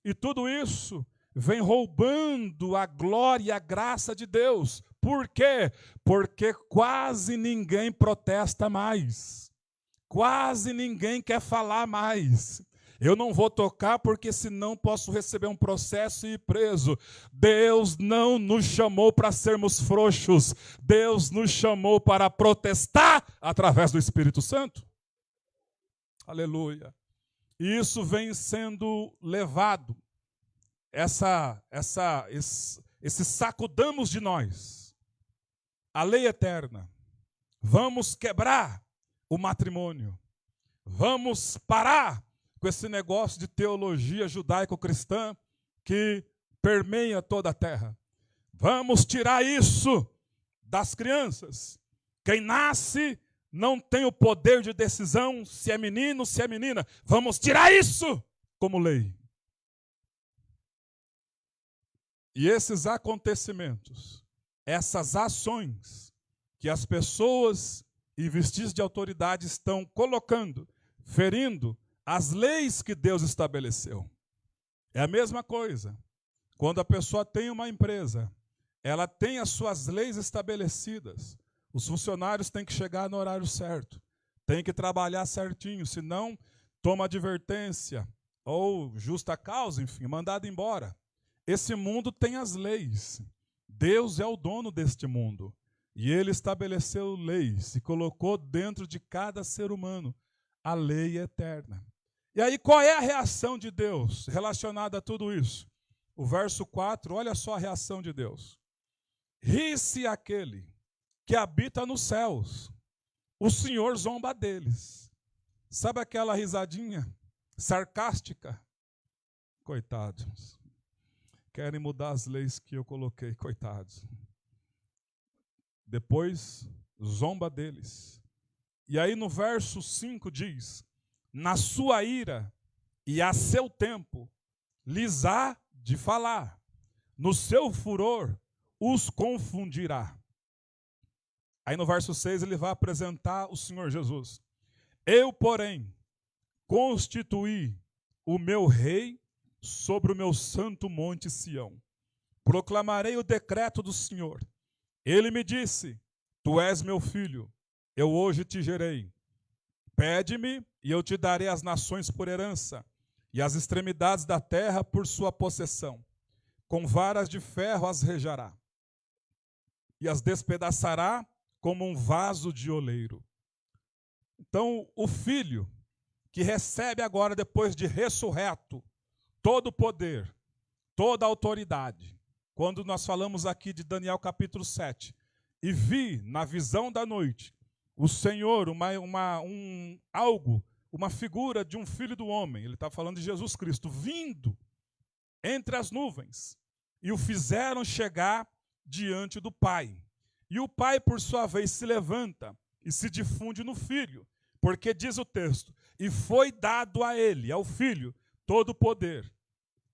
E tudo isso vem roubando a glória e a graça de Deus. Por quê? Porque quase ninguém protesta mais. Quase ninguém quer falar mais. Eu não vou tocar porque senão posso receber um processo e ir preso. Deus não nos chamou para sermos frouxos. Deus nos chamou para protestar através do Espírito Santo. Aleluia. E isso vem sendo levado, esse sacudamos de nós, a lei eterna. Vamos quebrar o matrimônio. Vamos parar com esse negócio de teologia judaico-cristã que permeia toda a terra. Vamos tirar isso das crianças. Quem nasce não tem o poder de decisão se é menino, se é menina. Vamos tirar isso como lei. E esses acontecimentos, essas ações que as pessoas investidas de autoridade estão colocando, ferindo as leis que Deus estabeleceu. É a mesma coisa. Quando a pessoa tem uma empresa, ela tem as suas leis estabelecidas. Os funcionários têm que chegar no horário certo, têm que trabalhar certinho, senão toma advertência ou justa causa, enfim, mandado embora. Esse mundo tem as leis. Deus é o dono deste mundo. E Ele estabeleceu leis e colocou dentro de cada ser humano a lei eterna. E aí, qual é a reação de Deus relacionada a tudo isso? O verso 4, olha só a reação de Deus. Ri-se aquele que habita nos céus, o Senhor zomba deles. Sabe aquela risadinha sarcástica? Coitados. Querem mudar as leis que eu coloquei, coitados. Depois, zomba deles. E aí no verso 5 diz, na sua ira e a seu tempo lhes há de falar, no seu furor os confundirá. Aí no verso 6 ele vai apresentar o Senhor Jesus. Eu, porém, constituí o meu rei sobre o meu santo monte Sião. Proclamarei o decreto do Senhor. Ele me disse, tu és meu filho, eu hoje te gerei. Pede-me e eu te darei as nações por herança, e as extremidades da terra por sua possessão. Com varas de ferro as rejará, e as despedaçará como um vaso de oleiro. Então, o filho que recebe agora, depois de ressurreto, todo o poder, toda a autoridade. Quando nós falamos aqui de Daniel capítulo 7, e vi na visão da noite, o Senhor, uma figura de um filho do homem, ele está falando de Jesus Cristo, vindo entre as nuvens, e o fizeram chegar diante do Pai. E o Pai, por sua vez, se levanta e se difunde no Filho, porque diz o texto, e foi dado a ele, ao Filho, todo o poder,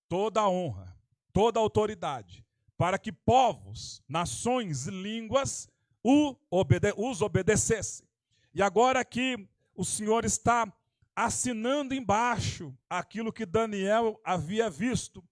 toda a honra, toda a autoridade, para que povos, nações e línguas os obedecessem. E agora que o Senhor está assinando embaixo aquilo que Daniel havia visto,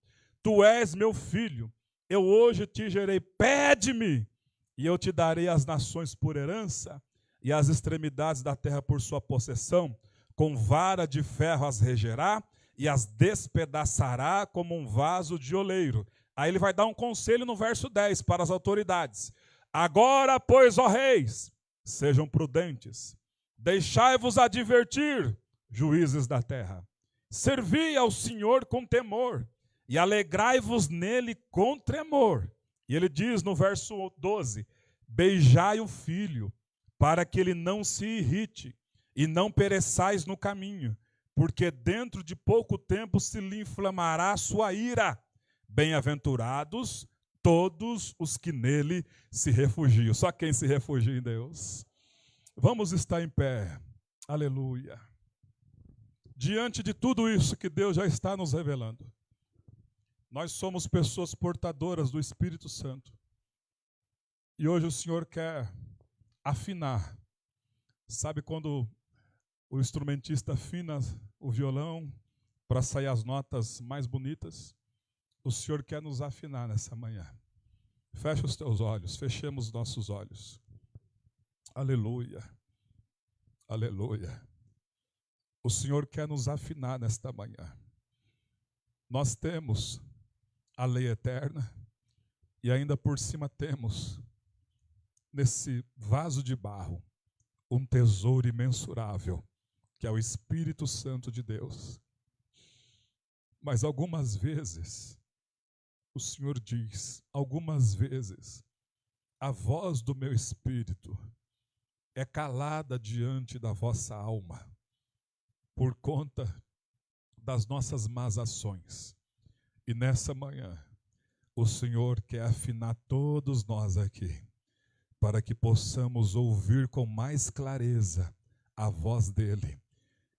tu és meu filho, eu hoje te gerei, pede-me, e eu te darei as nações por herança, e as extremidades da terra por sua possessão, com vara de ferro as regerá, e as despedaçará como um vaso de oleiro. Aí ele vai dar um conselho no verso 10 para as autoridades. Agora, pois, ó reis, sejam prudentes, deixai-vos advertir, juízes da terra. Servi ao Senhor com temor, e alegrai-vos nele com tremor. E ele diz no verso 12, beijai o filho, para que ele não se irrite, e não pereçais no caminho, porque dentro de pouco tempo se lhe inflamará a sua ira. Bem-aventurados todos os que nele se refugiam. Só quem se refugia em Deus. Vamos estar em pé. Aleluia. Diante de tudo isso que Deus já está nos revelando, nós somos pessoas portadoras do Espírito Santo. E hoje o Senhor quer afinar. Sabe quando o instrumentista afina o violão para sair as notas mais bonitas? O Senhor quer nos afinar nessa manhã. Fecha os teus olhos, fechemos nossos olhos. Aleluia, aleluia. O Senhor quer nos afinar nesta manhã. Nós temos a lei eterna e ainda por cima temos, nesse vaso de barro, um tesouro imensurável, que é o Espírito Santo de Deus. Mas algumas vezes, o Senhor diz, algumas vezes, a voz do meu espírito é calada diante da vossa alma, por conta das nossas más ações. E nessa manhã, o Senhor quer afinar todos nós aqui, para que possamos ouvir com mais clareza a voz dEle,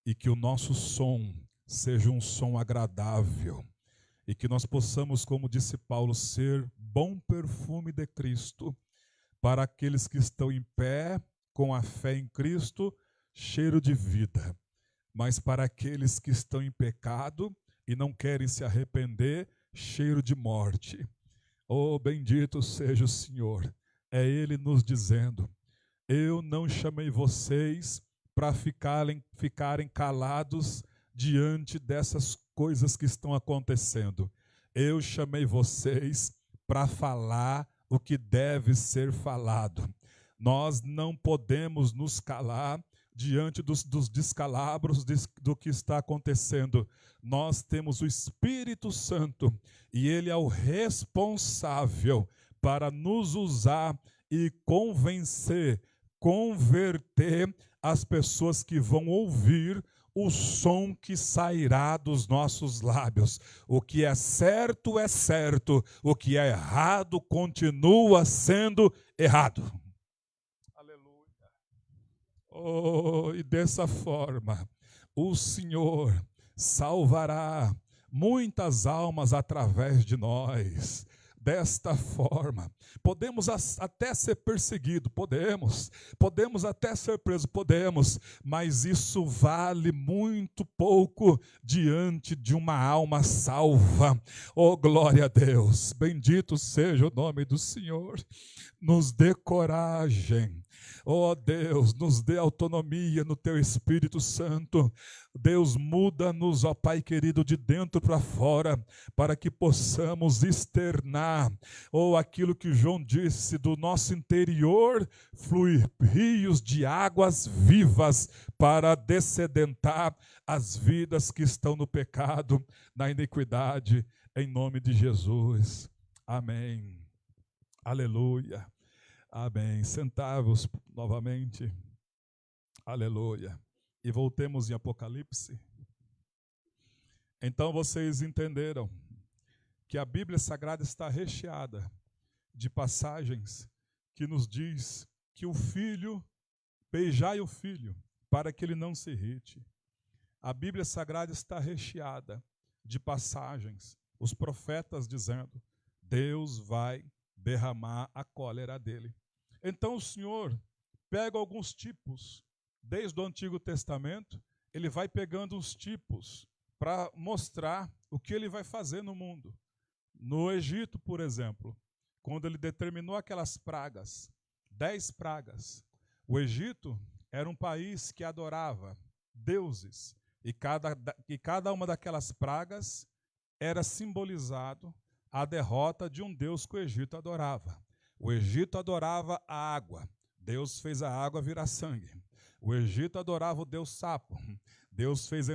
e que o nosso som seja um som agradável, e que nós possamos, como disse Paulo, ser bom perfume de Cristo para aqueles que estão em pé com a fé em Cristo, cheiro de vida. Mas para aqueles que estão em pecado e não querem se arrepender, cheiro de morte. Oh, bendito seja o Senhor. É Ele nos dizendo, eu não chamei vocês para ficarem calados diante dessas coisas que estão acontecendo. Eu chamei vocês para falar o que deve ser falado. Nós não podemos nos calar diante dos descalabros do que está acontecendo. Nós temos o Espírito Santo e Ele é o responsável para nos usar e convencer, converter as pessoas que vão ouvir o som que sairá dos nossos lábios. O que é certo, o que é errado continua sendo errado. Aleluia. Oh, e dessa forma, o Senhor salvará muitas almas através de nós. Desta forma, podemos até ser perseguidos, podemos até ser presos, mas isso vale muito pouco diante de uma alma salva. Oh, glória a Deus, bendito seja o nome do Senhor. Nos dê coragem, oh Deus, nos dê autonomia no Teu Espírito Santo. Deus, muda-nos, ó Pai querido, de dentro para fora, para que possamos externar, aquilo que João disse, do nosso interior fluir rios de águas vivas para dessedentar as vidas que estão no pecado, na iniquidade, em nome de Jesus. Amém. Aleluia. Amém. Sentai-vos novamente. Aleluia. E voltemos em Apocalipse. Então vocês entenderam que a Bíblia Sagrada está recheada de passagens que nos diz que o filho, beijai o filho, para que ele não se irrite. A Bíblia Sagrada está recheada de passagens, os profetas dizendo, Deus vai derramar a cólera dele. Então o Senhor pega alguns tipos, desde o Antigo Testamento, ele vai pegando os tipos para mostrar o que ele vai fazer no mundo. No Egito, por exemplo, quando ele determinou aquelas pragas, 10 pragas, o Egito era um país que adorava deuses, e cada uma daquelas pragas era simbolizado a derrota de um deus que o Egito adorava. O Egito adorava a água, Deus fez a água virar sangue. O Egito adorava o deus sapo, Deus fez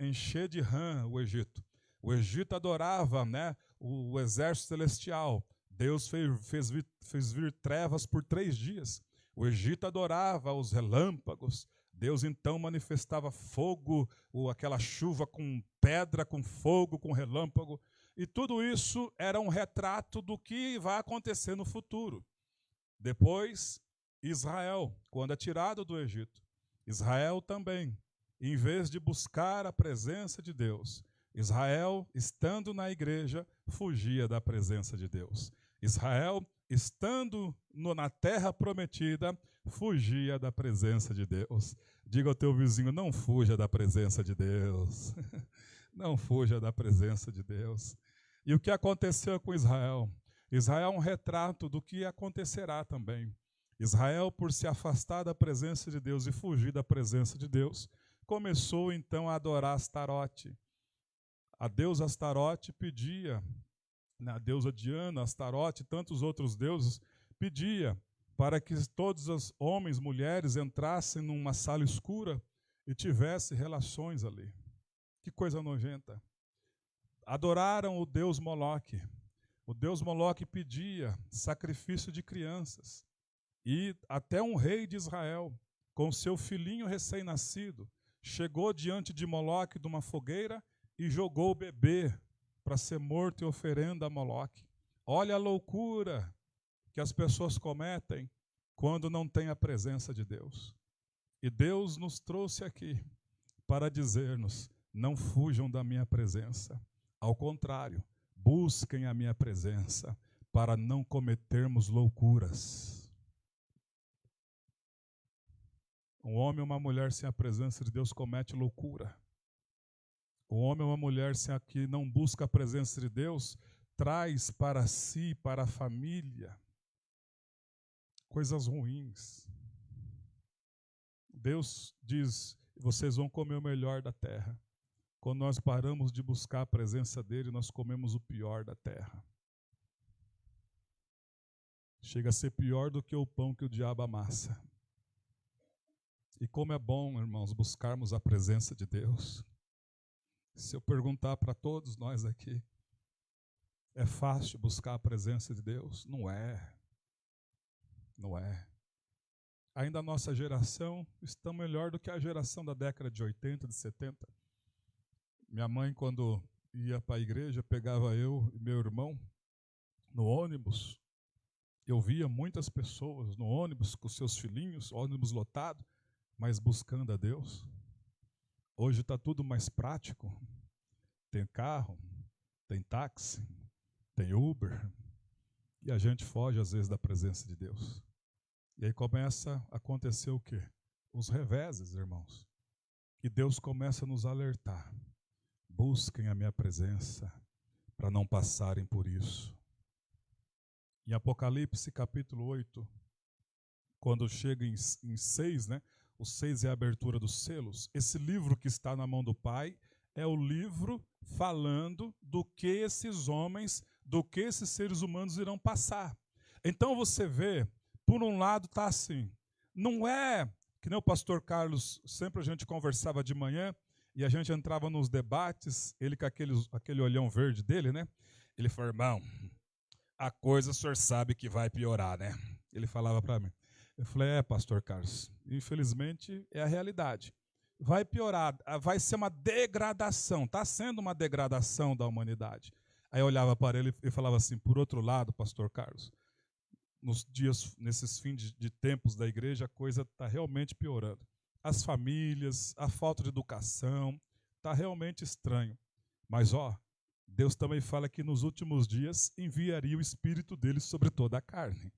encher de rã o Egito. O Egito adorava, né, o exército celestial. Deus fez vir trevas por 3 dias. O Egito adorava os relâmpagos. Deus então manifestava fogo, ou aquela chuva com pedra, com fogo, com relâmpago. E tudo isso era um retrato do que vai acontecer no futuro. Depois, Israel, quando é tirado do Egito, Israel também, em vez de buscar a presença de Deus, Israel, estando na igreja, fugia da presença de Deus. Israel, estando na terra prometida, fugia da presença de Deus. Diga ao teu vizinho, não fuja da presença de Deus. Não fuja da presença de Deus. E o que aconteceu com Israel? Israel é um retrato do que acontecerá também. Israel, por se afastar da presença de Deus e fugir da presença de Deus, começou então a adorar Astarote. A deusa Astarote pedia, a deusa Diana, Astarote e tantos outros deuses, pedia para que todos os homens, mulheres entrassem numa sala escura e tivessem relações ali. Que coisa nojenta. Adoraram o deus Moloque. O deus Moloque pedia sacrifício de crianças. E até um rei de Israel, com seu filhinho recém-nascido, chegou diante de Moloque de uma fogueira e jogou o bebê para ser morto e oferenda a Moloque. Olha a loucura que as pessoas cometem quando não tem a presença de Deus. E Deus nos trouxe aqui para dizer-nos, não fujam da minha presença. Ao contrário, busquem a minha presença para não cometermos loucuras. Um homem ou uma mulher sem a presença de Deus comete loucura. Um homem ou uma mulher que não busca a presença de Deus traz para si, para a família, coisas ruins. Deus diz, vocês vão comer o melhor da terra. Quando nós paramos de buscar a presença dele, nós comemos o pior da terra. Chega a ser pior do que o pão que o diabo amassa. E como é bom, irmãos, buscarmos a presença de Deus. Se eu perguntar para todos nós aqui, é fácil buscar a presença de Deus? Não é. Não é. Ainda a nossa geração está melhor do que a geração da década de 80, de 70. Minha mãe, quando ia para a igreja, pegava eu e meu irmão no ônibus. Eu via muitas pessoas no ônibus com seus filhinhos, ônibus lotado, mas buscando a Deus. Hoje está tudo mais prático. Tem carro, tem táxi, tem Uber. E a gente foge às vezes da presença de Deus. E aí começa a acontecer o quê? Os reveses, irmãos. E Deus começa a nos alertar. Busquem a minha presença para não passarem por isso. Em Apocalipse capítulo 8, quando chega em 6, né? O 6 é a abertura dos selos. Esse livro que está na mão do Pai é o livro falando do que esses homens, do que esses seres humanos irão passar. Então você vê, por um lado está assim, não é que nem o pastor Carlos, sempre a gente conversava de manhã, e a gente entrava nos debates, ele com aquele olhão verde dele, né? Ele falou, irmão, a coisa o senhor sabe que vai piorar, né? Ele falava para mim. Eu falei, pastor Carlos, infelizmente é a realidade. Vai piorar, vai ser uma degradação, está sendo uma degradação da humanidade. Aí eu olhava para ele e falava assim, por outro lado, pastor Carlos, nesses fins de tempos da igreja, a coisa está realmente piorando. As famílias, a falta de educação, está realmente estranho. Mas, Deus também fala que nos últimos dias enviaria o Espírito dele sobre toda a carne.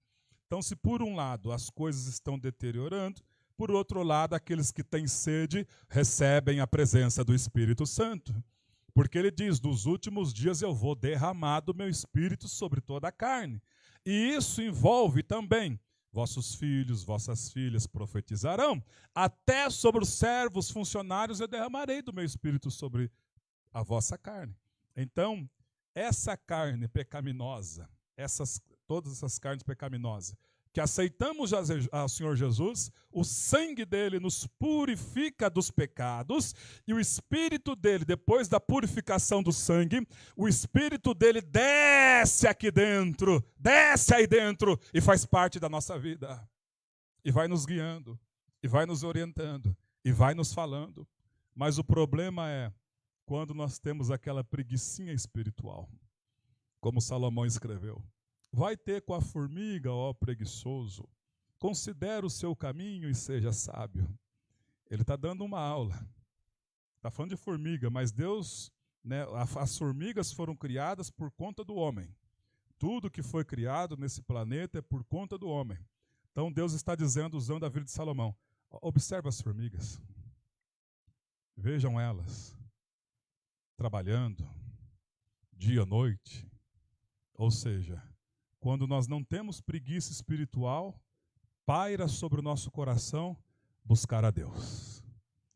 Então, se por um lado as coisas estão deteriorando, por outro lado, aqueles que têm sede recebem a presença do Espírito Santo. Porque ele diz, nos últimos dias eu vou derramar do meu Espírito sobre toda a carne. E isso envolve também vossos filhos, vossas filhas profetizarão, até sobre os servos, funcionários, eu derramarei do meu Espírito sobre a vossa carne. Então, essa carne pecaminosa, todas essas carnes pecaminosas, que aceitamos ao Senhor Jesus, o sangue dele nos purifica dos pecados, e o Espírito dele, depois da purificação do sangue, o Espírito dele desce aqui dentro, desce aí dentro e faz parte da nossa vida. E vai nos guiando, e vai nos orientando, e vai nos falando. Mas o problema é quando nós temos aquela preguicinha espiritual, como Salomão escreveu. Vai ter com a formiga, ó preguiçoso, considera o seu caminho e seja sábio. Ele está dando uma aula. Está falando de formiga, mas Deus, né, as formigas foram criadas por conta do homem. Tudo que foi criado nesse planeta é por conta do homem. Então Deus está dizendo, usando a vida de Salomão, observa as formigas. Vejam elas trabalhando dia e noite. Ou seja, quando nós não temos preguiça espiritual, paira sobre o nosso coração buscar a Deus.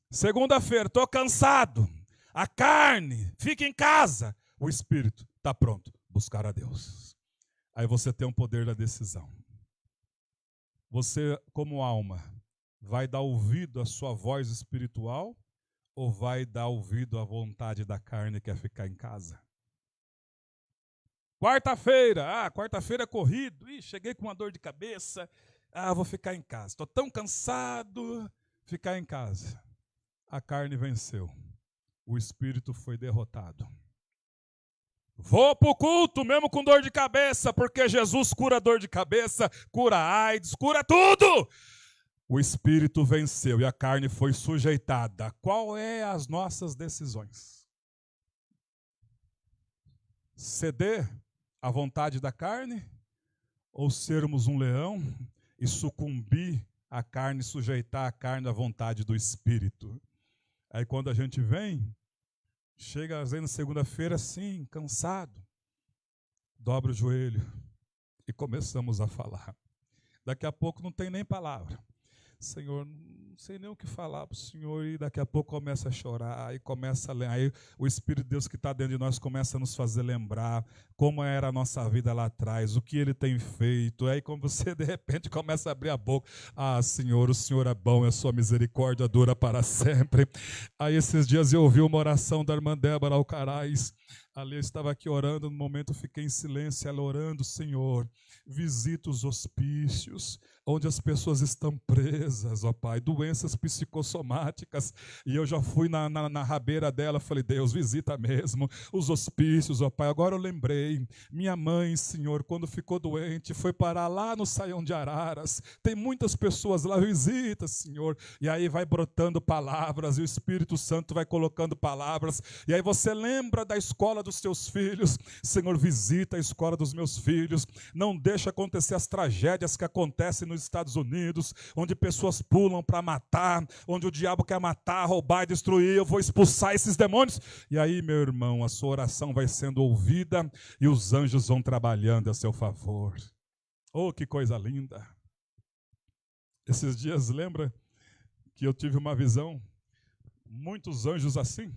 Segunda-feira, estou cansado. A carne, fica em casa. O espírito está pronto, buscar a Deus. Aí você tem o poder da decisão. Você, como alma, vai dar ouvido à sua voz espiritual ou vai dar ouvido à vontade da carne que é ficar em casa? Quarta-feira, quarta-feira é corrido, cheguei com uma dor de cabeça, vou ficar em casa. Estou tão cansado, ficar em casa. A carne venceu, o espírito foi derrotado. Vou para o culto mesmo com dor de cabeça, porque Jesus cura dor de cabeça, cura AIDS, cura tudo. O espírito venceu e a carne foi sujeitada. Qual é as nossas decisões? Ceder à vontade da carne ou sermos um leão e sucumbir à carne, sujeitar a carne à vontade do espírito? Aí quando a gente vem, chega às vezes na segunda-feira assim, cansado, dobra o joelho e começamos a falar. Daqui a pouco não tem nem palavra. Senhor, não sei nem o que falar para o Senhor, e daqui a pouco começa a chorar, e começa a lembrar. Aí o Espírito de Deus que está dentro de nós começa a nos fazer lembrar como era a nossa vida lá atrás, o que Ele tem feito. Aí quando você de repente começa a abrir a boca, Senhor, o Senhor é bom, a sua misericórdia dura para sempre. Aí esses dias eu ouvi uma oração da irmã Débora Alcaraz. Ali eu estava aqui orando, no momento eu fiquei em silêncio, ela orando, Senhor, visita os hospícios, onde as pessoas estão presas, ó Pai, doenças psicossomáticas, e eu já fui na rabeira dela, falei, Deus, visita mesmo os hospícios, ó Pai. Agora eu lembrei, minha mãe, Senhor, quando ficou doente, foi parar lá no Saião de Araras, tem muitas pessoas lá, visita, Senhor, e aí vai brotando palavras, e o Espírito Santo vai colocando palavras, e aí você lembra da escola dos teus filhos, Senhor, visita a escola dos meus filhos, não deixa acontecer as tragédias que acontecem nos Estados Unidos, onde pessoas pulam para matar, onde o diabo quer matar, roubar e destruir. Eu vou expulsar esses demônios. E aí, meu irmão, a sua oração vai sendo ouvida e os anjos vão trabalhando a seu favor. Oh, que coisa linda! Esses dias, lembra que eu tive uma visão, muitos anjos assim?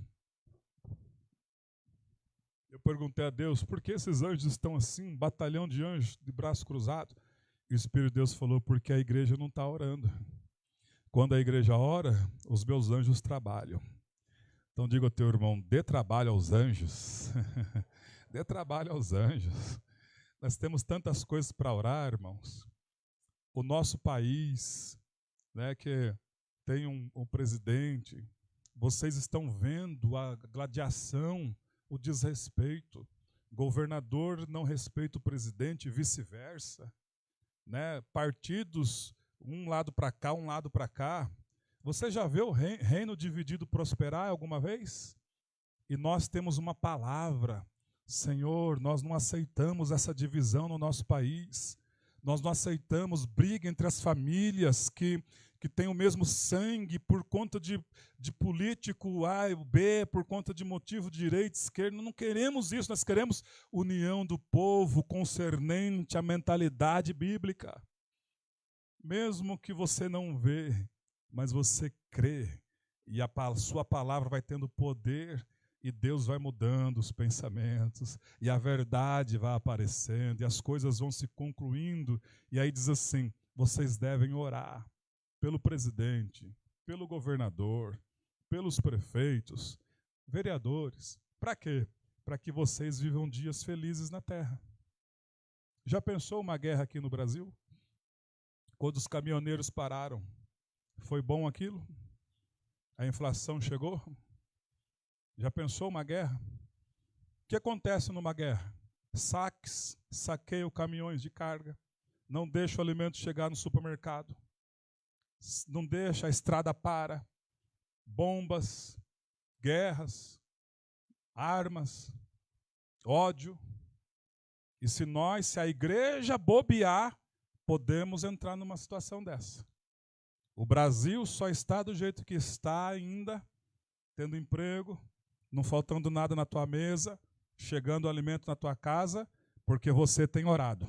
Eu perguntei a Deus, por que esses anjos estão assim, um batalhão de anjos de braço cruzado? E o Espírito de Deus falou, porque a igreja não está orando. Quando a igreja ora, os meus anjos trabalham. Então diga ao teu irmão, dê trabalho aos anjos. Dê trabalho aos anjos. Nós temos tantas coisas para orar, irmãos. O nosso país, né, que tem um presidente, vocês estão vendo a gladiação, o desrespeito. Governador não respeita o presidente e vice-versa. Né? Partidos, um lado para cá, um lado para cá. Você já viu o reino dividido prosperar alguma vez? E nós temos uma palavra. Senhor, nós não aceitamos essa divisão no nosso país. Nós não aceitamos briga entre as famílias que têm o mesmo sangue por conta de político A e B, por conta de motivo de direita e esquerda. Não queremos isso, nós queremos união do povo concernente à mentalidade bíblica. Mesmo que você não vê, mas você crê, e a sua palavra vai tendo poder, E Deus vai mudando os pensamentos, e a verdade vai aparecendo, e as coisas vão se concluindo. E aí diz assim: vocês devem orar pelo presidente, pelo governador, pelos prefeitos, vereadores. Para quê? Para que vocês vivam dias felizes na terra. Já pensou uma guerra aqui no Brasil? Quando os caminhoneiros pararam, foi bom aquilo? A inflação chegou? Já pensou uma guerra? O que acontece numa guerra? Saques, saqueiam caminhões de carga, não deixa o alimento chegar no supermercado, não deixa a estrada para, bombas, guerras, armas, ódio. E se a igreja bobear, podemos entrar numa situação dessa. O Brasil só está do jeito que está ainda, tendo emprego, não faltando nada na tua mesa, chegando alimento na tua casa, porque você tem orado.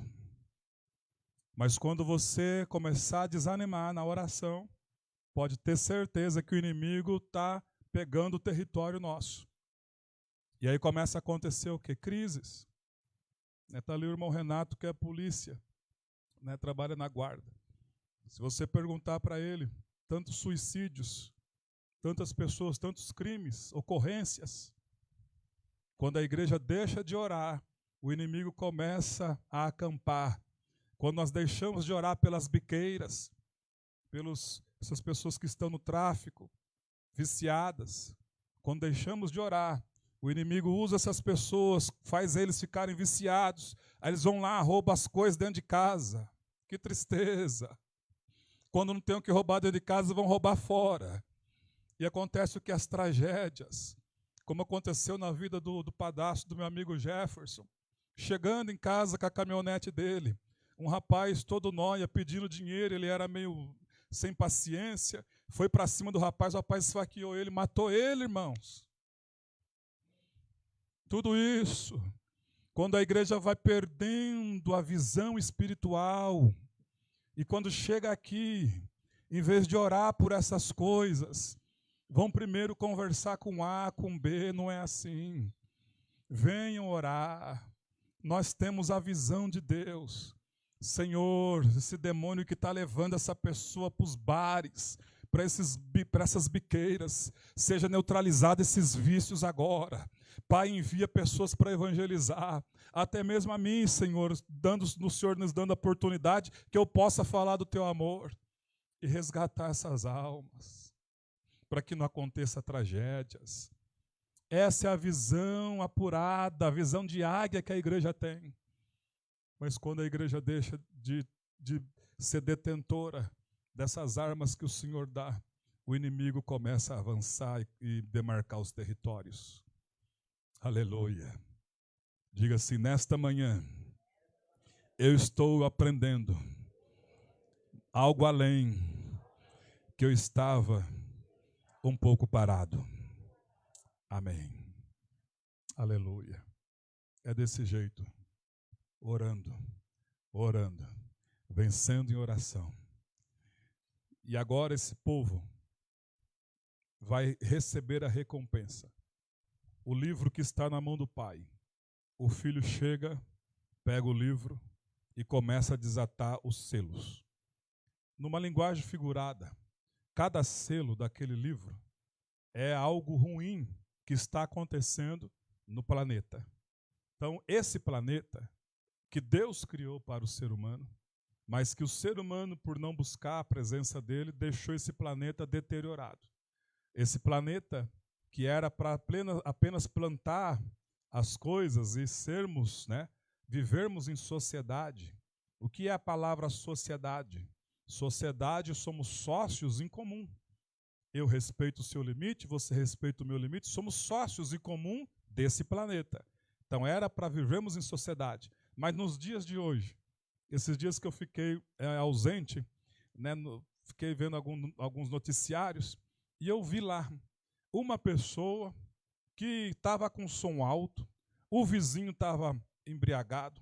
Mas quando você começar a desanimar na oração, pode ter certeza que o inimigo está pegando o território nosso. E aí começa a acontecer o quê? Crises. Está ali o irmão Renato, que é polícia, trabalha na guarda. Se você perguntar para ele, tantos suicídios, tantas pessoas, tantos crimes, ocorrências. Quando a igreja deixa de orar, o inimigo começa a acampar. Quando nós deixamos de orar pelas biqueiras, essas pessoas que estão no tráfico, viciadas, quando deixamos de orar, o inimigo usa essas pessoas, faz eles ficarem viciados, aí eles vão lá, roubam as coisas dentro de casa. Que tristeza! Quando não tem o que roubar dentro de casa, vão roubar fora. E acontece o que? As tragédias, como aconteceu na vida do padastro do meu amigo Jefferson, chegando em casa com a caminhonete dele, um rapaz todo nóia pedindo dinheiro, ele era meio sem paciência, foi para cima do rapaz, o rapaz esfaqueou ele, matou ele, irmãos. Tudo isso, quando a igreja vai perdendo a visão espiritual, e quando chega aqui, em vez de orar por essas coisas, vão primeiro conversar com A, com B, não é assim. Venham orar. Nós temos a visão de Deus. Senhor, esse demônio que está levando essa pessoa para os bares, para essas biqueiras, seja neutralizado esses vícios agora. Pai, envia pessoas para evangelizar, até mesmo a mim, Senhor, o Senhor nos dando a oportunidade que eu possa falar do teu amor e resgatar essas almas, para que não aconteça tragédias. Essa é a visão apurada, a visão de águia que a igreja tem. Mas quando a igreja deixa de ser detentora dessas armas que o Senhor dá, o inimigo começa a avançar e demarcar os territórios. Aleluia. Diga assim: nesta manhã, eu estou aprendendo algo além que eu estava um pouco parado. Amém. Aleluia. É desse jeito. Orando, vencendo em oração. E agora esse povo vai receber a recompensa. O livro que está na mão do pai. O filho chega, pega o livro e começa a desatar os selos. Numa linguagem figurada, cada selo daquele livro é algo ruim que está acontecendo no planeta. Então, esse planeta que Deus criou para o ser humano, mas que o ser humano, por não buscar a presença dele, deixou esse planeta deteriorado. Esse planeta que era para apenas plantar as coisas e vivermos em sociedade. O que é a palavra sociedade? Sociedade, somos sócios em comum. Eu respeito o seu limite, você respeita o meu limite, somos sócios em comum desse planeta. Então era para vivermos em sociedade. Mas nos dias de hoje, esses dias que eu fiquei ausente, fiquei vendo alguns noticiários, e eu vi lá uma pessoa que estava com som alto, o vizinho estava embriagado.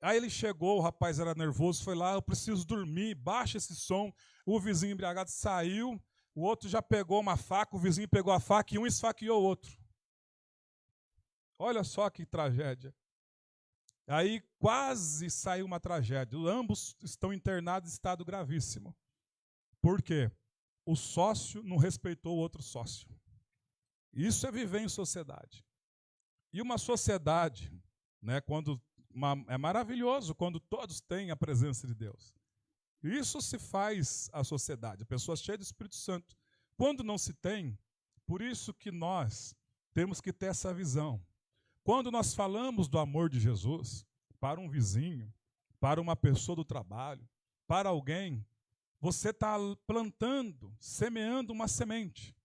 Aí ele chegou, o rapaz era nervoso, foi lá: eu preciso dormir, baixa esse som. O vizinho embriagado saiu, o outro já pegou uma faca, o vizinho pegou a faca e um esfaqueou o outro. Olha só que tragédia. Aí quase saiu uma tragédia. Ambos estão internados em estado gravíssimo. Por quê? O sócio não respeitou o outro sócio. Isso é viver em sociedade. E uma sociedade, né, é maravilhoso quando todos têm a presença de Deus. Isso se faz a sociedade, a pessoa cheia do Espírito Santo. Quando não se tem, por isso que nós temos que ter essa visão. Quando nós falamos do amor de Jesus para um vizinho, para uma pessoa do trabalho, para alguém, você está plantando, semeando uma semente.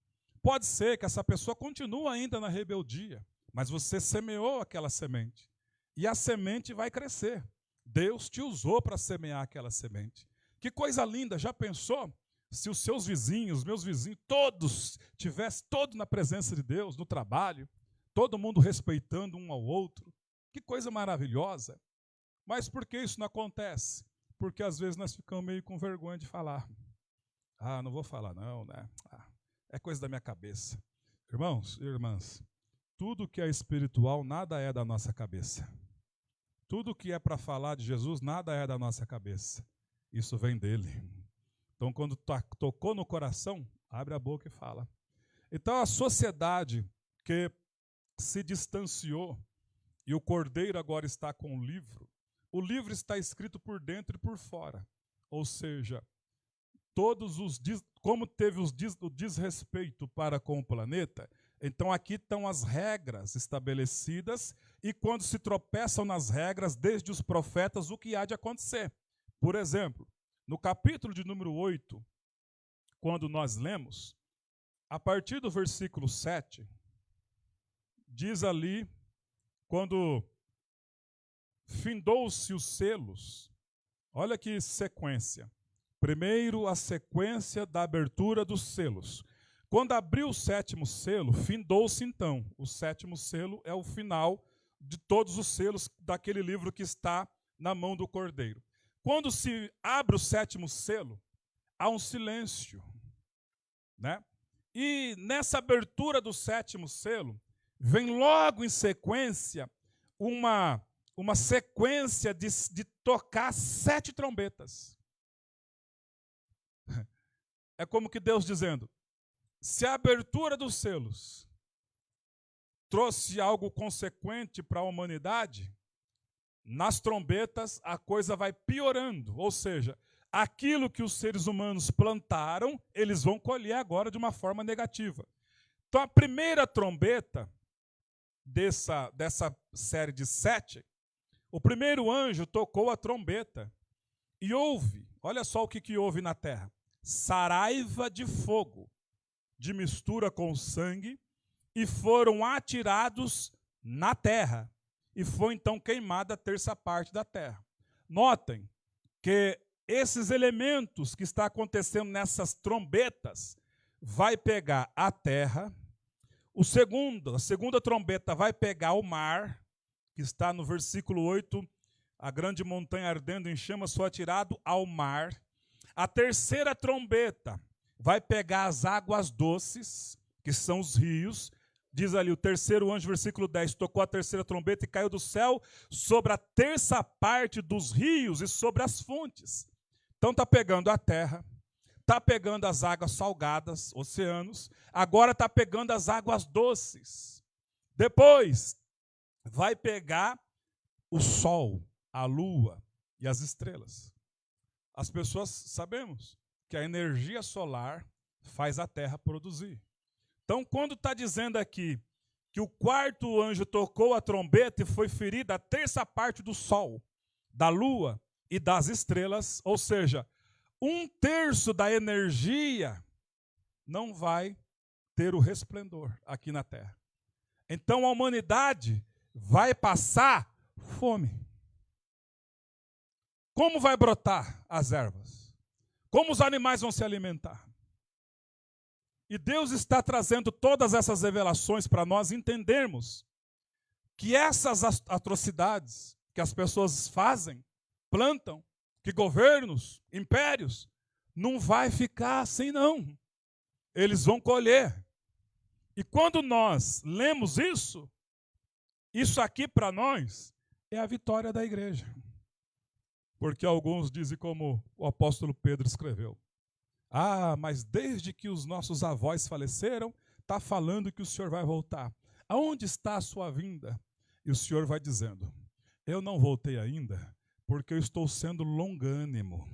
Pode ser que essa pessoa continue ainda na rebeldia, mas você semeou aquela semente. E a semente vai crescer. Deus te usou para semear aquela semente. Que coisa linda, já pensou? Se os seus vizinhos, meus vizinhos, todos tivessem todos na presença de Deus, no trabalho, todo mundo respeitando um ao outro. Que coisa maravilhosa. Mas por que isso não acontece? Porque às vezes nós ficamos meio com vergonha de falar. Ah, não vou falar não, né? É coisa da minha cabeça. Irmãos e irmãs, tudo que é espiritual, nada é da nossa cabeça. Tudo que é para falar de Jesus, nada é da nossa cabeça. Isso vem dele. Então, quando tocou no coração, abre a boca e fala. Então, a sociedade que se distanciou e o cordeiro agora está com o livro está escrito por dentro e por fora. Ou seja, como teve o desrespeito para com o planeta, então aqui estão as regras estabelecidas e quando se tropeçam nas regras, desde os profetas, o que há de acontecer. Por exemplo, no capítulo de número 8, quando nós lemos, a partir do versículo 7, diz ali, quando findou-se os selos, olha que sequência. Primeiro, a sequência da abertura dos selos. Quando abriu o 7º selo, findou-se então. O 7º selo é o final de todos os selos daquele livro que está na mão do Cordeiro. Quando se abre o 7º selo, há um silêncio, né? E nessa abertura do 7º selo, vem logo em sequência uma sequência de tocar 7 trombetas. É como que Deus dizendo, se a abertura dos selos trouxe algo consequente para a humanidade, nas trombetas a coisa vai piorando. Ou seja, aquilo que os seres humanos plantaram, eles vão colher agora de uma forma negativa. Então a primeira trombeta dessa série de 7, o primeiro anjo tocou a trombeta e houve, olha só o que houve na terra, saraiva de fogo, de mistura com sangue, e foram atirados na terra. E foi então queimada a terça parte da terra. Notem que esses elementos que está acontecendo nessas trombetas vai pegar a terra, a segunda trombeta vai pegar o mar, que está no versículo 8, a grande montanha ardendo em chamas foi atirado ao mar. A terceira trombeta vai pegar as águas doces, que são os rios. Diz ali o terceiro anjo, versículo 10, tocou a terceira trombeta e caiu do céu sobre a terça parte dos rios e sobre as fontes. Então está pegando a terra, está pegando as águas salgadas, oceanos, agora está pegando as águas doces. Depois vai pegar o sol, a lua e as estrelas. As pessoas sabemos que a energia solar faz a terra produzir. Então, quando está dizendo aqui que o quarto anjo tocou a trombeta e foi ferida a terça parte do sol, da lua e das estrelas, ou seja, 1/3 da energia não vai ter o resplendor aqui na terra. Então, a humanidade vai passar fome. Como vai brotar as ervas? Como os animais vão se alimentar? E Deus está trazendo todas essas revelações para nós entendermos que essas atrocidades que as pessoas fazem, plantam, que governos, impérios, não vai ficar assim não. Eles vão colher. E quando nós lemos isso, Isso aqui para nós é a vitória da igreja. Porque alguns dizem como o apóstolo Pedro escreveu. Ah, mas desde que os nossos avós faleceram, está falando que o Senhor vai voltar. Aonde está a sua vinda? E o Senhor vai dizendo, eu não voltei ainda, porque eu estou sendo longânimo.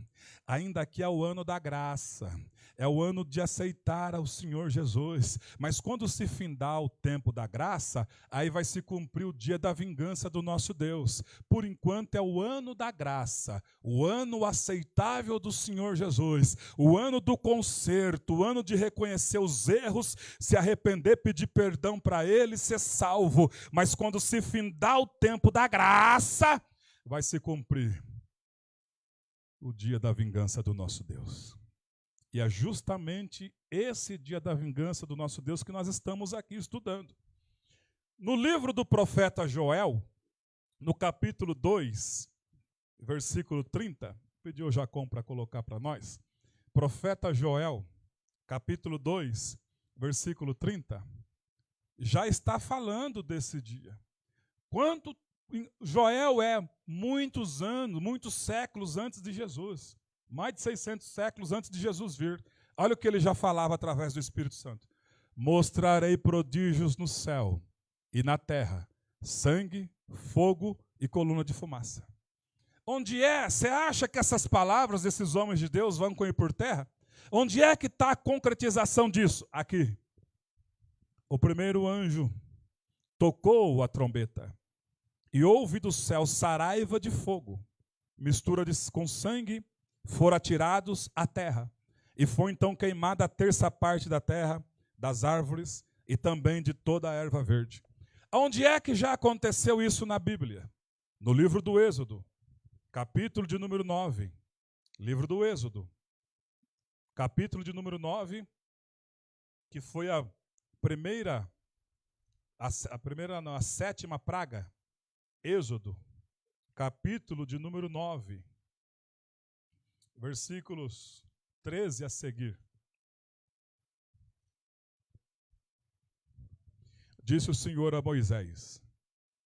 Ainda aqui é o ano da graça, é o ano de aceitar ao Senhor Jesus. Mas quando se findar o tempo da graça, aí vai se cumprir o dia da vingança do nosso Deus. Por enquanto é o ano da graça, o ano aceitável do Senhor Jesus, o ano do conserto, o ano de reconhecer os erros, se arrepender, pedir perdão para Ele e ser salvo. Mas quando se findar o tempo da graça, vai se cumprir o dia da vingança do nosso Deus. E é justamente esse dia da vingança do nosso Deus que nós estamos aqui estudando. No livro do profeta Joel, no capítulo 2, versículo 30, pediu o Jacom para colocar para nós. Profeta Joel, capítulo 2, versículo 30, já está falando desse dia. Quanto Joel é muitos anos, muitos séculos antes de Jesus. Mais de 600 séculos antes de Jesus vir. Olha o que ele já falava através do Espírito Santo. Mostrarei prodígios no céu e na terra, sangue, fogo e coluna de fumaça. Onde é? Você acha que essas palavras desses homens de Deus vão cair por terra? Onde é que está a concretização disso? Aqui. O primeiro anjo tocou a trombeta. E houve do céu saraiva de fogo, mistura com sangue, foram atirados à terra. E foi então queimada a terça parte da terra, das árvores e também de toda a erva verde. Onde é que já aconteceu isso na Bíblia? No livro do Êxodo, capítulo de número 9. Livro do Êxodo, capítulo de número 9, que foi a sétima praga. Êxodo, capítulo de número 9, versículos 13 a seguir. Disse o Senhor a Moisés,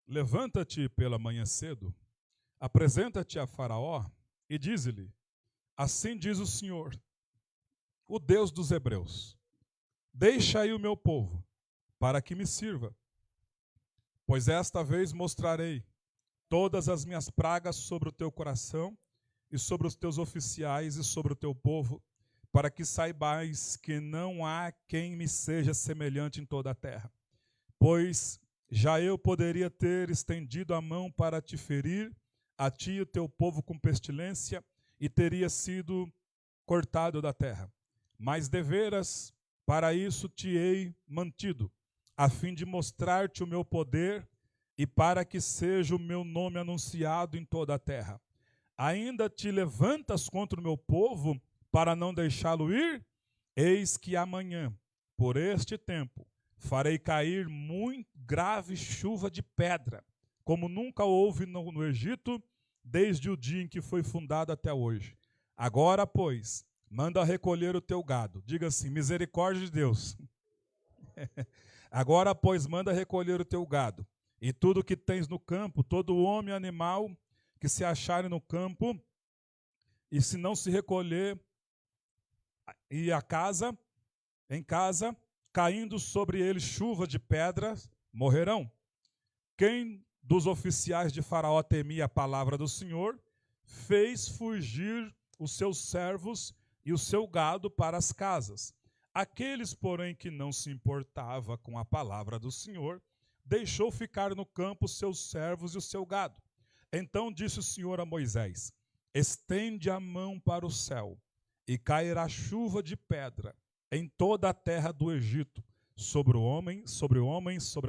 levanta-te pela manhã cedo, apresenta-te a Faraó e dize-lhe, assim diz o Senhor, o Deus dos Hebreus, deixa aí o meu povo, para que me sirva. Pois esta vez mostrarei todas as minhas pragas sobre o teu coração e sobre os teus oficiais e sobre o teu povo, para que saibais que não há quem me seja semelhante em toda a terra. Pois já eu poderia ter estendido a mão para te ferir, a ti e o teu povo com pestilência, e teria sido cortado da terra. Mas deveras, para isso te hei mantido, a fim de mostrar-te o meu poder e para que seja o meu nome anunciado em toda a terra. Ainda te levantas contra o meu povo para não deixá-lo ir? Eis que amanhã, por este tempo, farei cair muito grave chuva de pedra, como nunca houve no Egito, desde o dia em que foi fundado até hoje. Agora, pois, manda recolher o teu gado. Diga assim, misericórdia de Deus. Agora, pois, manda recolher o teu gado, e tudo que tens no campo, todo homem e animal que se acharem no campo, e se não se recolher, e em casa, caindo sobre eles chuva de pedras, morrerão. Quem dos oficiais de Faraó temia a palavra do Senhor, fez fugir os seus servos e o seu gado para as casas. Aqueles, porém, que não se importava com a palavra do Senhor, deixou ficar no campo os seus servos e o seu gado. Então disse o Senhor a Moisés, estende a mão para o céu, e cairá chuva de pedra em toda a terra do Egito, sobre homens, sobre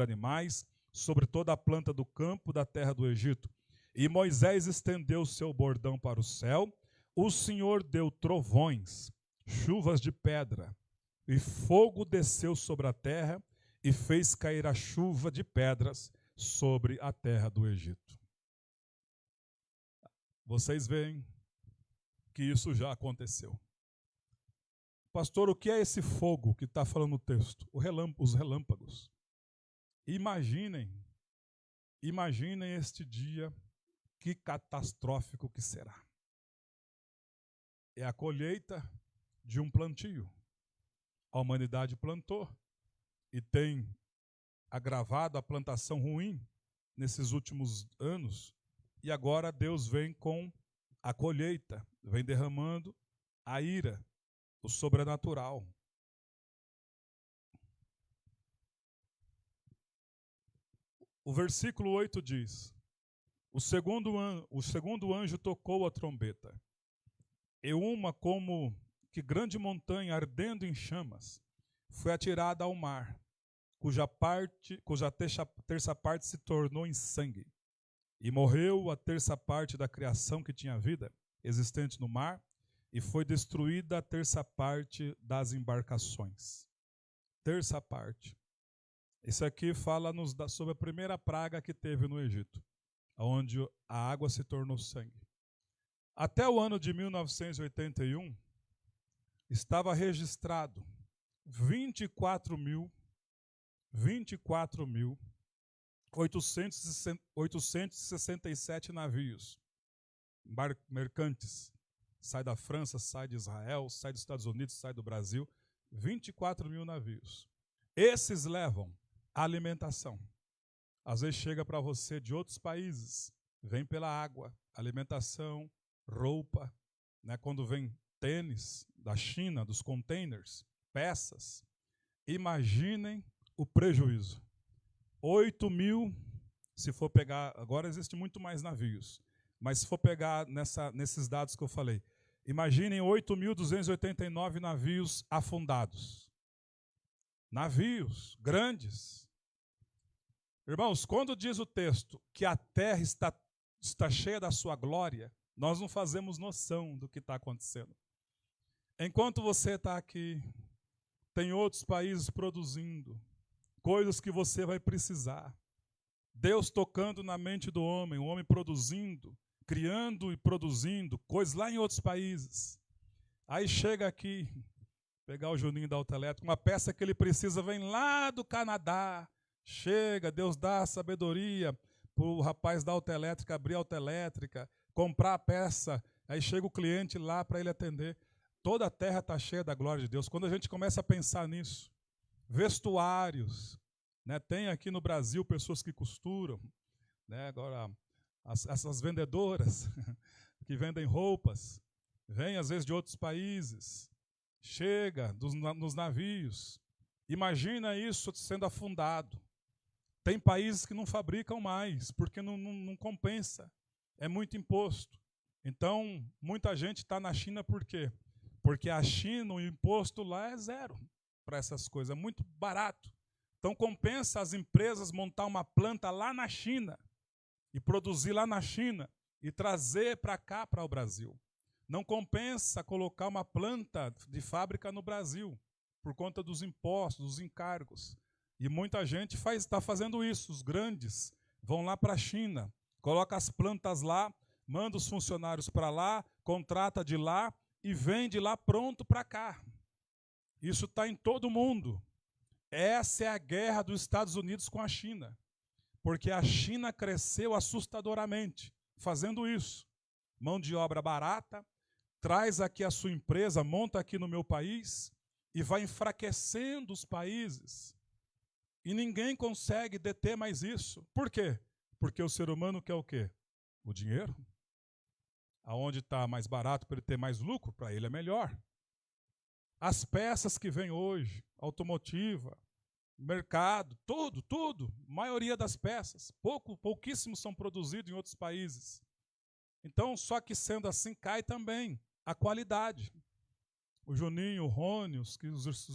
animais, sobre toda a planta do campo da terra do Egito. E Moisés estendeu o seu bordão para o céu, o Senhor deu trovões, chuvas de pedra, e fogo desceu sobre a terra, e fez cair a chuva de pedras sobre a terra do Egito. Vocês veem que isso já aconteceu. Pastor, o que é esse fogo que está falando no texto? Os relâmpagos. Imaginem Imaginem este dia, que catastrófico que será. É a colheita de um plantio. A humanidade plantou e tem agravado a plantação ruim nesses últimos anos, e agora Deus vem com a colheita, vem derramando a ira, o sobrenatural. O versículo 8 diz: o segundo anjo tocou a trombeta, e uma como que grande montanha ardendo em chamas foi atirada ao mar, cuja terça parte se tornou em sangue. E morreu a terça parte da criação que tinha vida, existente no mar, e foi destruída a terça parte das embarcações. Terça parte. Isso aqui fala-nos sobre a primeira praga que teve no Egito, onde a água se tornou sangue. Até o ano de 1981, estava registrado 24.867 navios mercantes. Sai da França, sai de Israel, sai dos Estados Unidos, sai do Brasil. 24 mil navios. Esses levam alimentação. Às vezes chega para você de outros países, vem pela água, alimentação, roupa, né? Quando vem tênis da China, dos containers, peças. Imaginem o prejuízo. 8 mil, se for pegar, agora existe muito mais navios, mas se for pegar nesses dados que eu falei, imaginem 8.289 navios afundados. Navios grandes. Irmãos, quando diz o texto que a terra está cheia da sua glória, nós não fazemos noção do que está acontecendo. Enquanto você está aqui, tem outros países produzindo coisas que você vai precisar. Deus tocando na mente do homem, o homem produzindo, criando e produzindo coisas lá em outros países. Aí chega aqui, pegar o Juninho da Autoelétrica, uma peça que ele precisa vem lá do Canadá. Chega, Deus dá a sabedoria para o rapaz da autoelétrica abrir a autoelétrica, comprar a peça, aí chega o cliente lá para ele atender. Toda a terra está cheia da glória de Deus. Quando a gente começa a pensar nisso, vestuários, né? Tem aqui no Brasil pessoas que costuram, né? Agora essas vendedoras que vendem roupas, vêm às vezes de outros países, chega nos navios. Imagina isso sendo afundado. Tem países que não fabricam mais, porque não compensa. É muito imposto. Então, muita gente está na China por quê? Porque a China, o imposto lá é zero para essas coisas, é muito barato. Então, compensa as empresas montar uma planta lá na China e produzir lá na China e trazer para cá, para o Brasil. Não compensa colocar uma planta de fábrica no Brasil, por conta dos impostos, dos encargos. E muita gente está fazendo isso. Os grandes vão lá para a China, coloca as plantas lá, manda os funcionários para lá, contrata de lá e vende lá pronto para cá. Isso está em todo mundo. Essa é a guerra dos Estados Unidos com a China. Porque a China cresceu assustadoramente fazendo isso. Mão de obra barata, traz aqui a sua empresa, monta aqui no meu país e vai enfraquecendo os países. E ninguém consegue deter mais isso. Por quê? Porque o ser humano quer o quê? O dinheiro. Aonde está mais barato para ele ter mais lucro, para ele é melhor. As peças que vêm hoje, automotiva, mercado, tudo, maioria das peças, pouquíssimos são produzidos em outros países. Então, só que sendo assim, cai também a qualidade. O Juninho, o Rony, os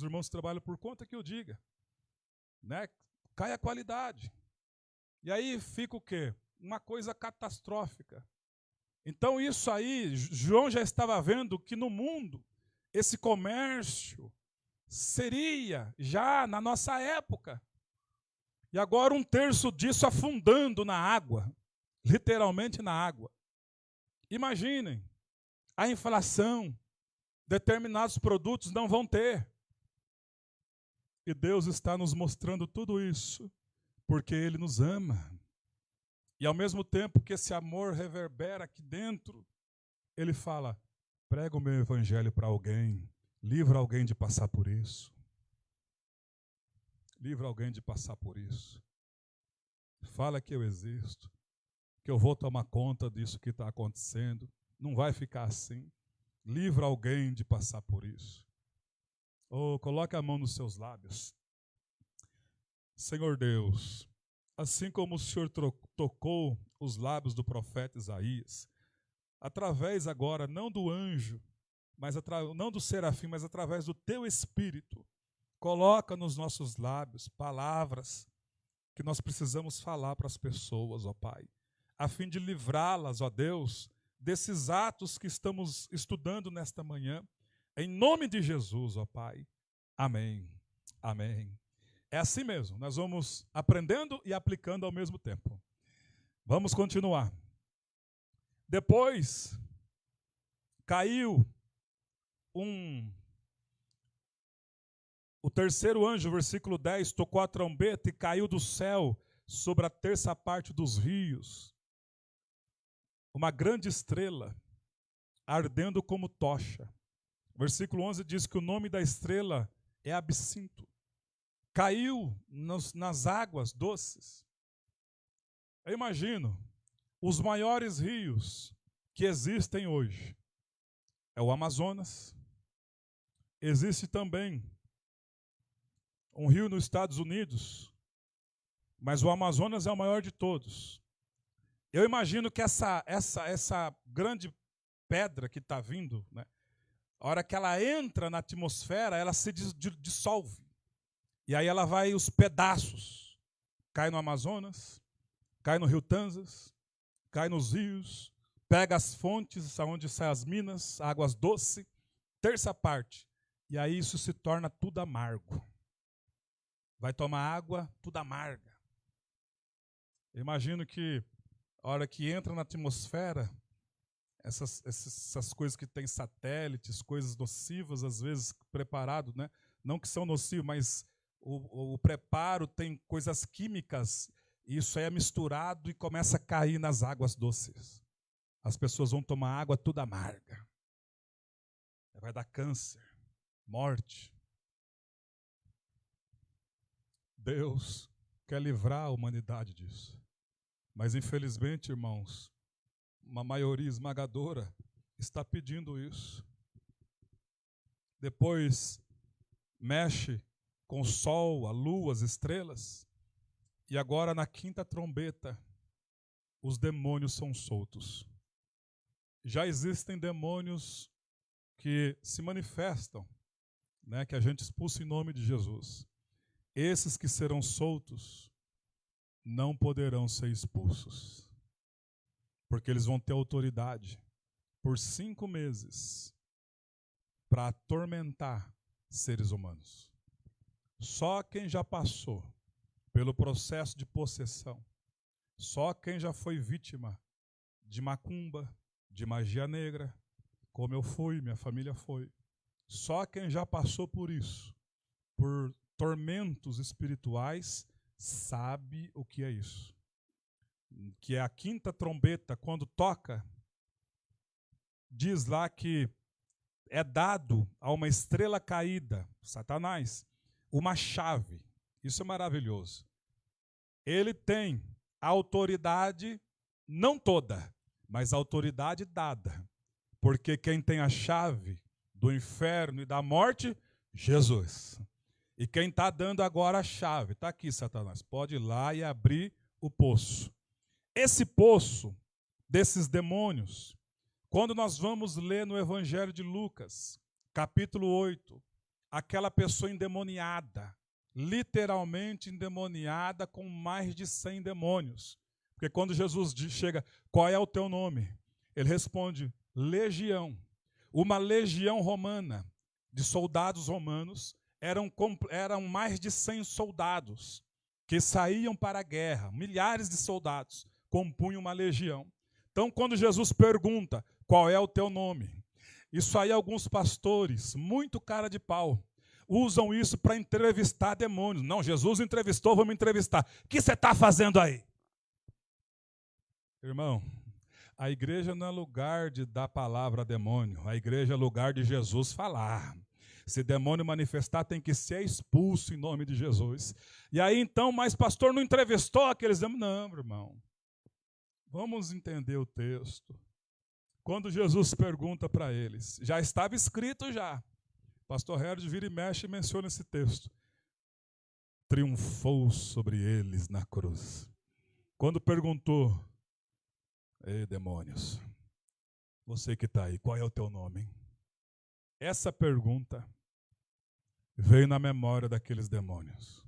irmãos que trabalham por conta que eu diga. Né? Cai a qualidade. E aí fica o quê? Uma coisa catastrófica. Então isso aí, João já estava vendo que no mundo, esse comércio seria já na nossa época. E agora 1/3 disso afundando na água, literalmente na água. Imaginem, a inflação, determinados produtos não vão ter. E Deus está nos mostrando tudo isso, porque Ele nos ama. E ao mesmo tempo que esse amor reverbera aqui dentro, ele fala: prega o meu evangelho para alguém, livra alguém de passar por isso. Livra alguém de passar por isso. Fala que eu existo, que eu vou tomar conta disso que está acontecendo. Não vai ficar assim. Livra alguém de passar por isso. Oh, coloque a mão nos seus lábios. Senhor Deus, assim como o Senhor tocou os lábios do profeta Isaías, através agora, não do anjo, mas não do serafim, mas através do teu Espírito, coloca nos nossos lábios palavras que nós precisamos falar para as pessoas, ó Pai, a fim de livrá-las, ó Deus, desses atos que estamos estudando nesta manhã, em nome de Jesus, ó Pai. Amém. Amém. É assim mesmo, nós vamos aprendendo e aplicando ao mesmo tempo. Vamos continuar. Depois, caiu o terceiro anjo, versículo 10, tocou a trombeta e caiu do céu sobre a terça parte dos rios uma grande estrela, ardendo como tocha. Versículo 11 diz que o nome da estrela é Absinto. Caiu nas águas doces. Eu imagino, os maiores rios que existem hoje é o Amazonas. Existe também um rio nos Estados Unidos, mas o Amazonas é o maior de todos. Eu imagino que essa grande pedra que está vindo, né, a hora que ela entra na atmosfera, ela se dissolve. E aí ela vai, os pedaços, cai no Amazonas, cai no Rio Tanzas, cai nos rios, pega as fontes onde saem as minas, águas doces, terça parte. E aí isso se torna tudo amargo. Vai tomar água, tudo amarga. Eu imagino que a hora que entra na atmosfera, essas coisas que tem satélites, coisas nocivas, às vezes preparado, né? Não que são nocivos, mas o preparo tem coisas químicas, e isso aí é misturado e começa a cair nas águas doces. As pessoas vão tomar água tudo amarga. Vai dar câncer, morte. Deus quer livrar a humanidade disso. Mas, infelizmente, irmãos, uma maioria esmagadora está pedindo isso. Depois mexe com o sol, a lua, as estrelas. E agora, na quinta trombeta, os demônios são soltos. Já existem demônios que se manifestam, né, que a gente expulsa em nome de Jesus. Esses que serão soltos não poderão ser expulsos, porque eles vão ter autoridade por 5 meses para atormentar seres humanos. Só quem já passou pelo processo de possessão, só quem já foi vítima de macumba, de magia negra, como eu fui, minha família foi, só quem já passou por isso, por tormentos espirituais, sabe o que é isso. Que é a quinta trombeta, quando toca, diz lá que é dado a uma estrela caída, Satanás, uma chave. Isso é maravilhoso. Ele tem a autoridade, não toda, mas a autoridade dada. Porque quem tem a chave do inferno e da morte, Jesus. E quem está dando agora a chave, está aqui, Satanás, pode ir lá e abrir o poço. Esse poço desses demônios, quando nós vamos ler no Evangelho de Lucas, capítulo 8, aquela pessoa endemoniada, literalmente endemoniada com mais de 100 demônios. Porque quando Jesus chega, qual é o teu nome? Ele responde, legião. Uma legião romana, de soldados romanos, eram mais de 100 soldados que saíam para a guerra. Milhares de soldados compunham uma legião. Então, quando Jesus pergunta, qual é o teu nome? Isso aí alguns pastores, muito cara de pau, usam isso para entrevistar demônios. Não, Jesus entrevistou, vamos entrevistar. O que você está fazendo aí? Irmão, a igreja não é lugar de dar palavra a demônio. A igreja é lugar de Jesus falar. Se demônio manifestar, tem que ser expulso em nome de Jesus. E aí então, mas pastor não entrevistou aqueles demônios? Não, irmão. Vamos entender o texto. Quando Jesus pergunta para eles, já estava escrito já. Pastor Herod vira e mexe e menciona esse texto. Triunfou sobre eles na cruz. Quando perguntou, ei demônios, você que está aí, qual é o teu nome? Essa pergunta veio na memória daqueles demônios.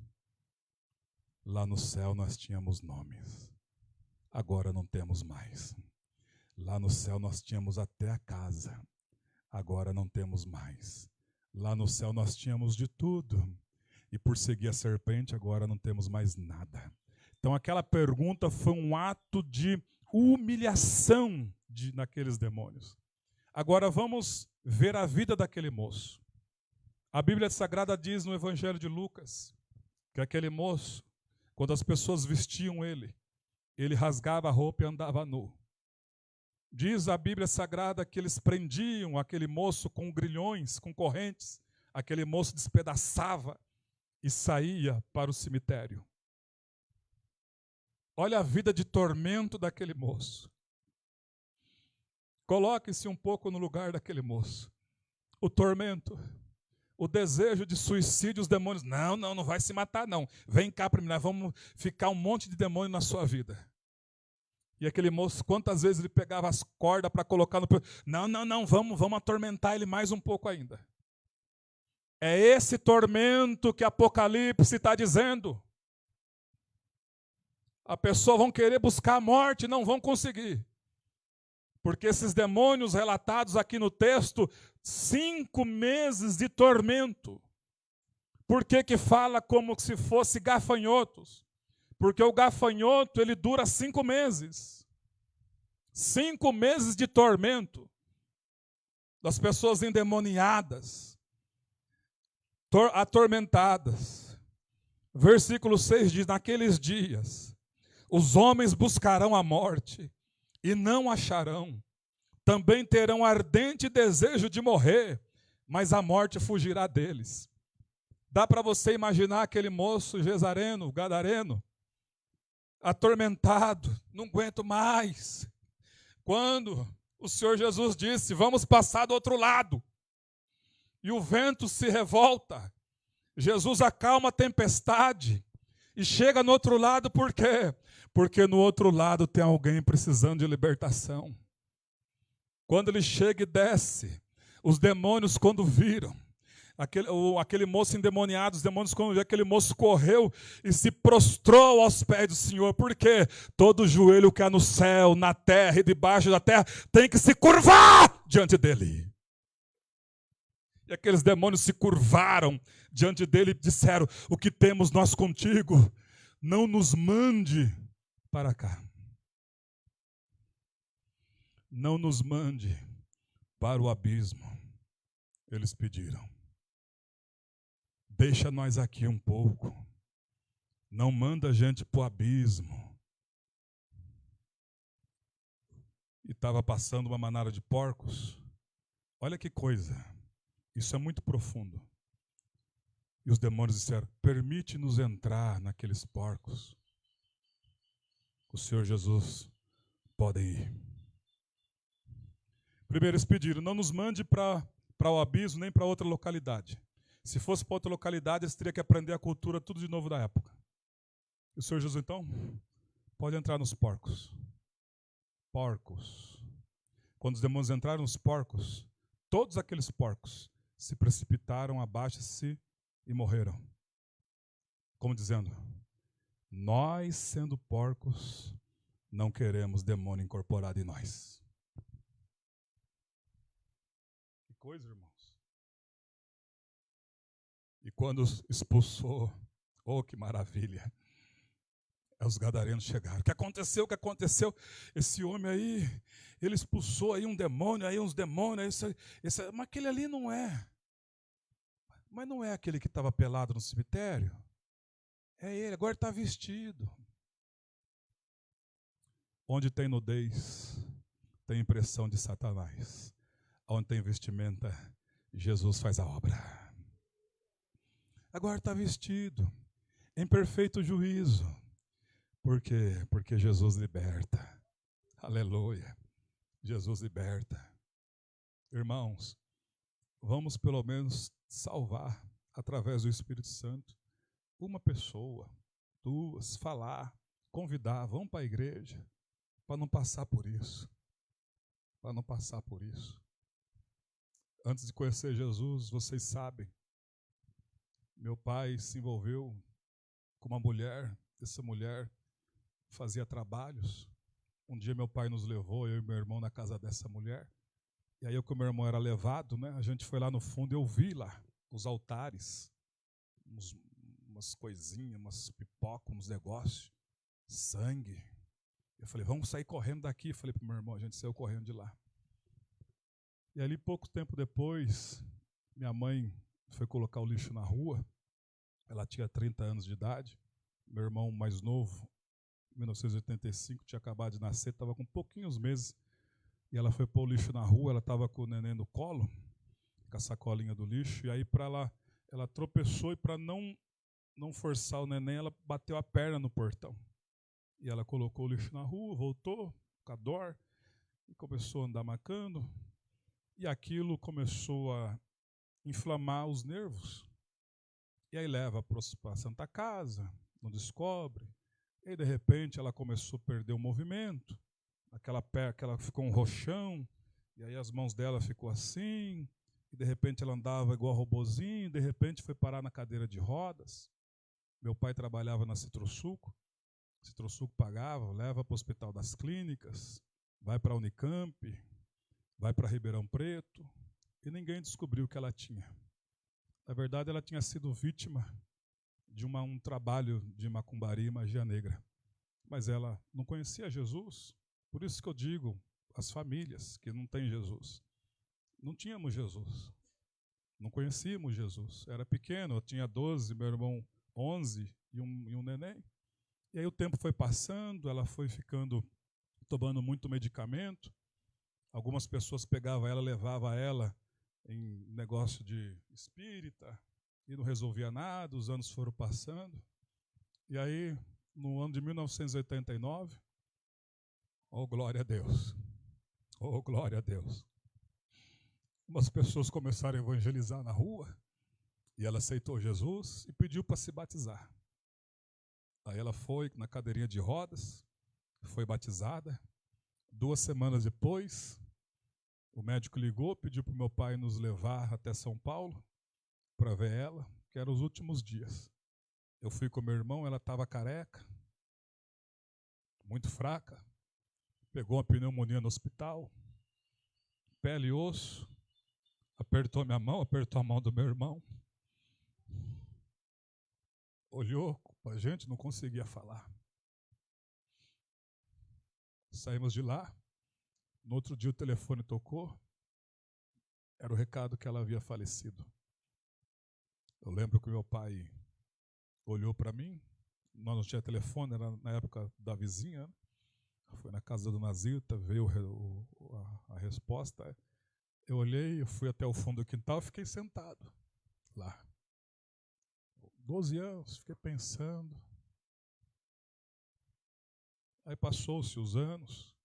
Lá no céu nós tínhamos nomes, agora não temos mais. Lá no céu nós tínhamos até a casa, agora não temos mais. Lá no céu nós tínhamos de tudo, e por seguir a serpente agora não temos mais nada. Então aquela pergunta foi um ato de humilhação naqueles demônios. Agora vamos ver a vida daquele moço. A Bíblia Sagrada diz no Evangelho de Lucas que aquele moço, quando as pessoas vestiam ele rasgava a roupa e andava nu. Diz a Bíblia Sagrada que eles prendiam aquele moço com grilhões, com correntes. Aquele moço despedaçava e saía para o cemitério. Olha a vida de tormento daquele moço. Coloque-se um pouco no lugar daquele moço. O tormento, o desejo de suicídio, os demônios. Não vai se matar não. Vem cá para mim, nós vamos ficar um monte de demônio na sua vida. E aquele moço, quantas vezes ele pegava as cordas para colocar no... Não, vamos atormentar ele mais um pouco ainda. É esse tormento que Apocalipse está dizendo. A pessoa vão querer buscar a morte, não vão conseguir. Porque esses demônios relatados aqui no texto, 5 meses de tormento. Por que fala como se fosse gafanhotos? Porque o gafanhoto, ele dura 5 meses. 5 meses de tormento. Das pessoas endemoniadas, atormentadas. Versículo 6 diz, naqueles dias, os homens buscarão a morte e não acharão. Também terão ardente desejo de morrer, mas a morte fugirá deles. Dá para você imaginar aquele moço gesareno, gadareno, atormentado, não aguento mais. Quando o Senhor Jesus disse, vamos passar do outro lado, e o vento se revolta, Jesus acalma a tempestade, e chega no outro lado, por quê? Porque no outro lado tem alguém precisando de libertação. Quando ele chega e desce, os demônios quando viram, aquele moço endemoniado, os demônios quando viram, aquele moço correu e se prostrou aos pés do Senhor. Por quê? Todo joelho que há no céu, na terra e debaixo da terra tem que se curvar diante dele. E aqueles demônios se curvaram diante dele e disseram, o que temos nós contigo? Não nos mande para cá. Não nos mande para o abismo. Eles pediram. Deixa nós aqui um pouco. Não manda a gente para o abismo. E estava passando uma manada de porcos. Olha que coisa. Isso é muito profundo. E os demônios disseram, permite-nos entrar naqueles porcos. O Senhor Jesus pode ir. Primeiro eles pediram, não nos mande para o abismo, nem para outra localidade. Se fosse para outra localidade, eles teriam que aprender a cultura tudo de novo da época. E o Senhor Jesus, então, pode entrar nos porcos. Porcos. Quando os demônios entraram nos porcos, todos aqueles porcos se precipitaram abaixo e morreram. Como dizendo, nós sendo porcos, não queremos demônio incorporado em nós. Que coisa, irmãos. E quando expulsou, oh que maravilha, os gadarenos chegaram. O que aconteceu? O que aconteceu? Esse homem aí, ele expulsou aí um demônio, aí uns demônios, mas aquele ali não é. Mas não é aquele que estava pelado no cemitério? É ele, agora está vestido. Onde tem nudez, tem impressão de Satanás. Onde tem vestimenta, Jesus faz a obra. Agora está vestido em perfeito juízo. Por quê? Porque Jesus liberta. Aleluia. Jesus liberta. Irmãos, vamos pelo menos salvar, através do Espírito Santo, uma pessoa, duas, falar, convidar, vão para a igreja, para não passar por isso. Para não passar por isso. Antes de conhecer Jesus, vocês sabem, meu pai se envolveu com uma mulher, essa mulher fazia trabalhos. Um dia meu pai nos levou, eu e meu irmão, na casa dessa mulher. E aí, como meu irmão era levado, né, a gente foi lá no fundo e eu vi lá os altares, umas coisinhas, umas pipocas, uns negócios, sangue. Eu falei, vamos sair correndo daqui. Falei para o meu irmão, a gente saiu correndo de lá. E ali, pouco tempo depois, minha mãe foi colocar o lixo na rua. Ela tinha 30 anos de idade. Meu irmão mais novo, em 1985, tinha acabado de nascer, estava com pouquinhos meses. E ela foi pôr o lixo na rua, ela estava com o neném no colo, com a sacolinha do lixo. E aí, ela tropeçou e para não forçar o neném, ela bateu a perna no portão. E ela colocou o lixo na rua, voltou com a dor e começou a andar marcando. E aquilo começou a inflamar os nervos. E aí leva para a Santa Casa, não descobre. E aí, de repente, ela começou a perder o movimento. Aquela ficou um roxão. E aí as mãos dela ficou assim. E de repente ela andava igual robozinho. De repente foi parar na cadeira de rodas. Meu pai trabalhava na Citrosuco. Citrosuco pagava, leva para o Hospital das Clínicas, vai para a Unicamp, vai para Ribeirão Preto, e ninguém descobriu o que ela tinha. Na verdade, ela tinha sido vítima de um trabalho de macumbaria e magia negra. Mas ela não conhecia Jesus. Por isso que eu digo, as famílias que não têm Jesus. Não tínhamos Jesus. Não conhecíamos Jesus. Era pequeno, eu tinha 12, meu irmão 11 e um neném. E aí o tempo foi passando, ela foi ficando, tomando muito medicamento. Algumas pessoas pegavam ela, levavam ela em negócio de espírita e não resolvia nada, os anos foram passando. E aí, no ano de 1989, oh glória a Deus, oh glória a Deus, umas pessoas começaram a evangelizar na rua e ela aceitou Jesus e pediu para se batizar. Aí ela foi na cadeirinha de rodas, foi batizada. 2 semanas depois, o médico ligou, pediu para o meu pai nos levar até São Paulo para ver ela, que eram os últimos dias. Eu fui com meu irmão, ela estava careca, muito fraca, pegou uma pneumonia no hospital, pele e osso, apertou minha mão, apertou a mão do meu irmão, olhou para a gente, não conseguia falar. Saímos de lá, no outro dia o telefone tocou, era o recado que ela havia falecido. Eu lembro que meu pai olhou para mim, nós não tinha telefone, era na época da vizinha, foi na casa da Dona Zilta, veio a resposta. Eu olhei, eu fui até o fundo do quintal e fiquei sentado lá. 12 anos, fiquei pensando. Aí passou-se os anos,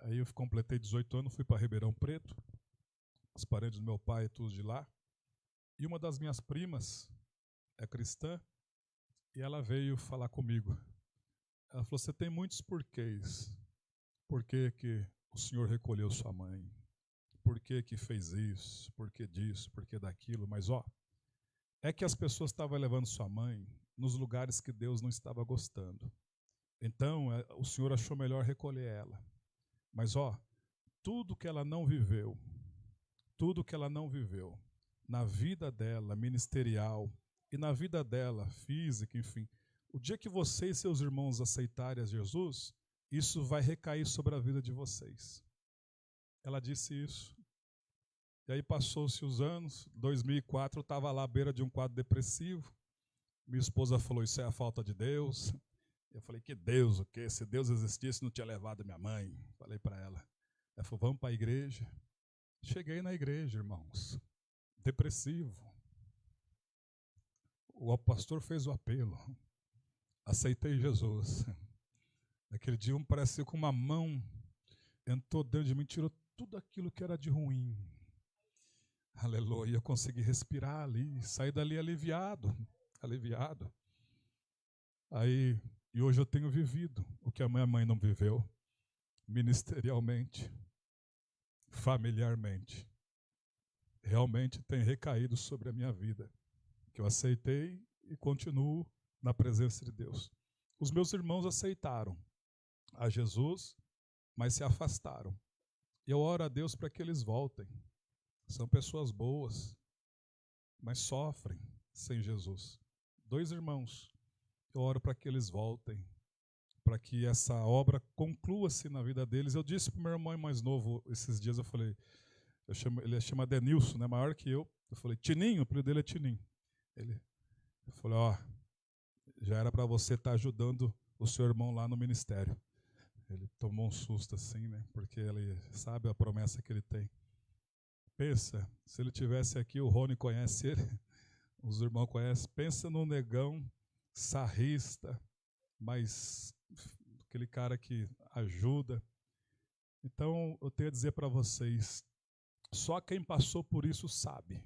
aí eu completei 18 anos, fui para Ribeirão Preto, os parentes do meu pai, todos de lá. E uma das minhas primas é cristã, e ela veio falar comigo. Ela falou, você tem muitos porquês. Por que que o senhor recolheu sua mãe? Por que que fez isso? Por que disso? Por que daquilo? Mas é que as pessoas estavam levando sua mãe nos lugares que Deus não estava gostando. Então, o Senhor achou melhor recolher ela. Mas, tudo que ela não viveu, na vida dela, ministerial, e na vida dela, física, enfim, o dia que você e seus irmãos aceitarem a Jesus, isso vai recair sobre a vida de vocês. Ela disse isso. E aí passou-se os anos, 2004, eu estava lá à beira de um quadro depressivo. Minha esposa falou, isso é a falta de Deus. Eu falei, que Deus, o quê? Se Deus existisse, não tinha levado minha mãe. Falei para ela. Ela falou, vamos para a igreja. Cheguei na igreja, irmãos. Depressivo. O pastor fez o apelo. Aceitei Jesus. Naquele dia, parecia com uma mão entrou dentro de mim, tirou tudo aquilo que era de ruim. Aleluia. Eu consegui respirar ali, sair dali aliviado. Aliviado. Aí, e hoje eu tenho vivido o que a minha mãe não viveu, ministerialmente, familiarmente. Realmente tem recaído sobre a minha vida, que eu aceitei e continuo na presença de Deus. Os meus irmãos aceitaram a Jesus, mas se afastaram. Eu oro a Deus para que eles voltem. São pessoas boas, mas sofrem sem Jesus. 2 irmãos. Eu oro para que eles voltem, para que essa obra conclua-se na vida deles. Eu disse para o meu irmão mais novo esses dias, eu falei, ele chama Denilson, né, maior que eu. Eu falei, Tininho, o apelido dele é Tininho. Eu falei, ó, já era para você estar ajudando o seu irmão lá no ministério. Ele tomou um susto assim, né, porque ele sabe a promessa que ele tem. Pensa, se ele tivesse aqui, o Rony conhece ele, os irmãos conhecem, pensa num negão sarrista, mas aquele cara que ajuda. Então, eu tenho a dizer para vocês, só quem passou por isso sabe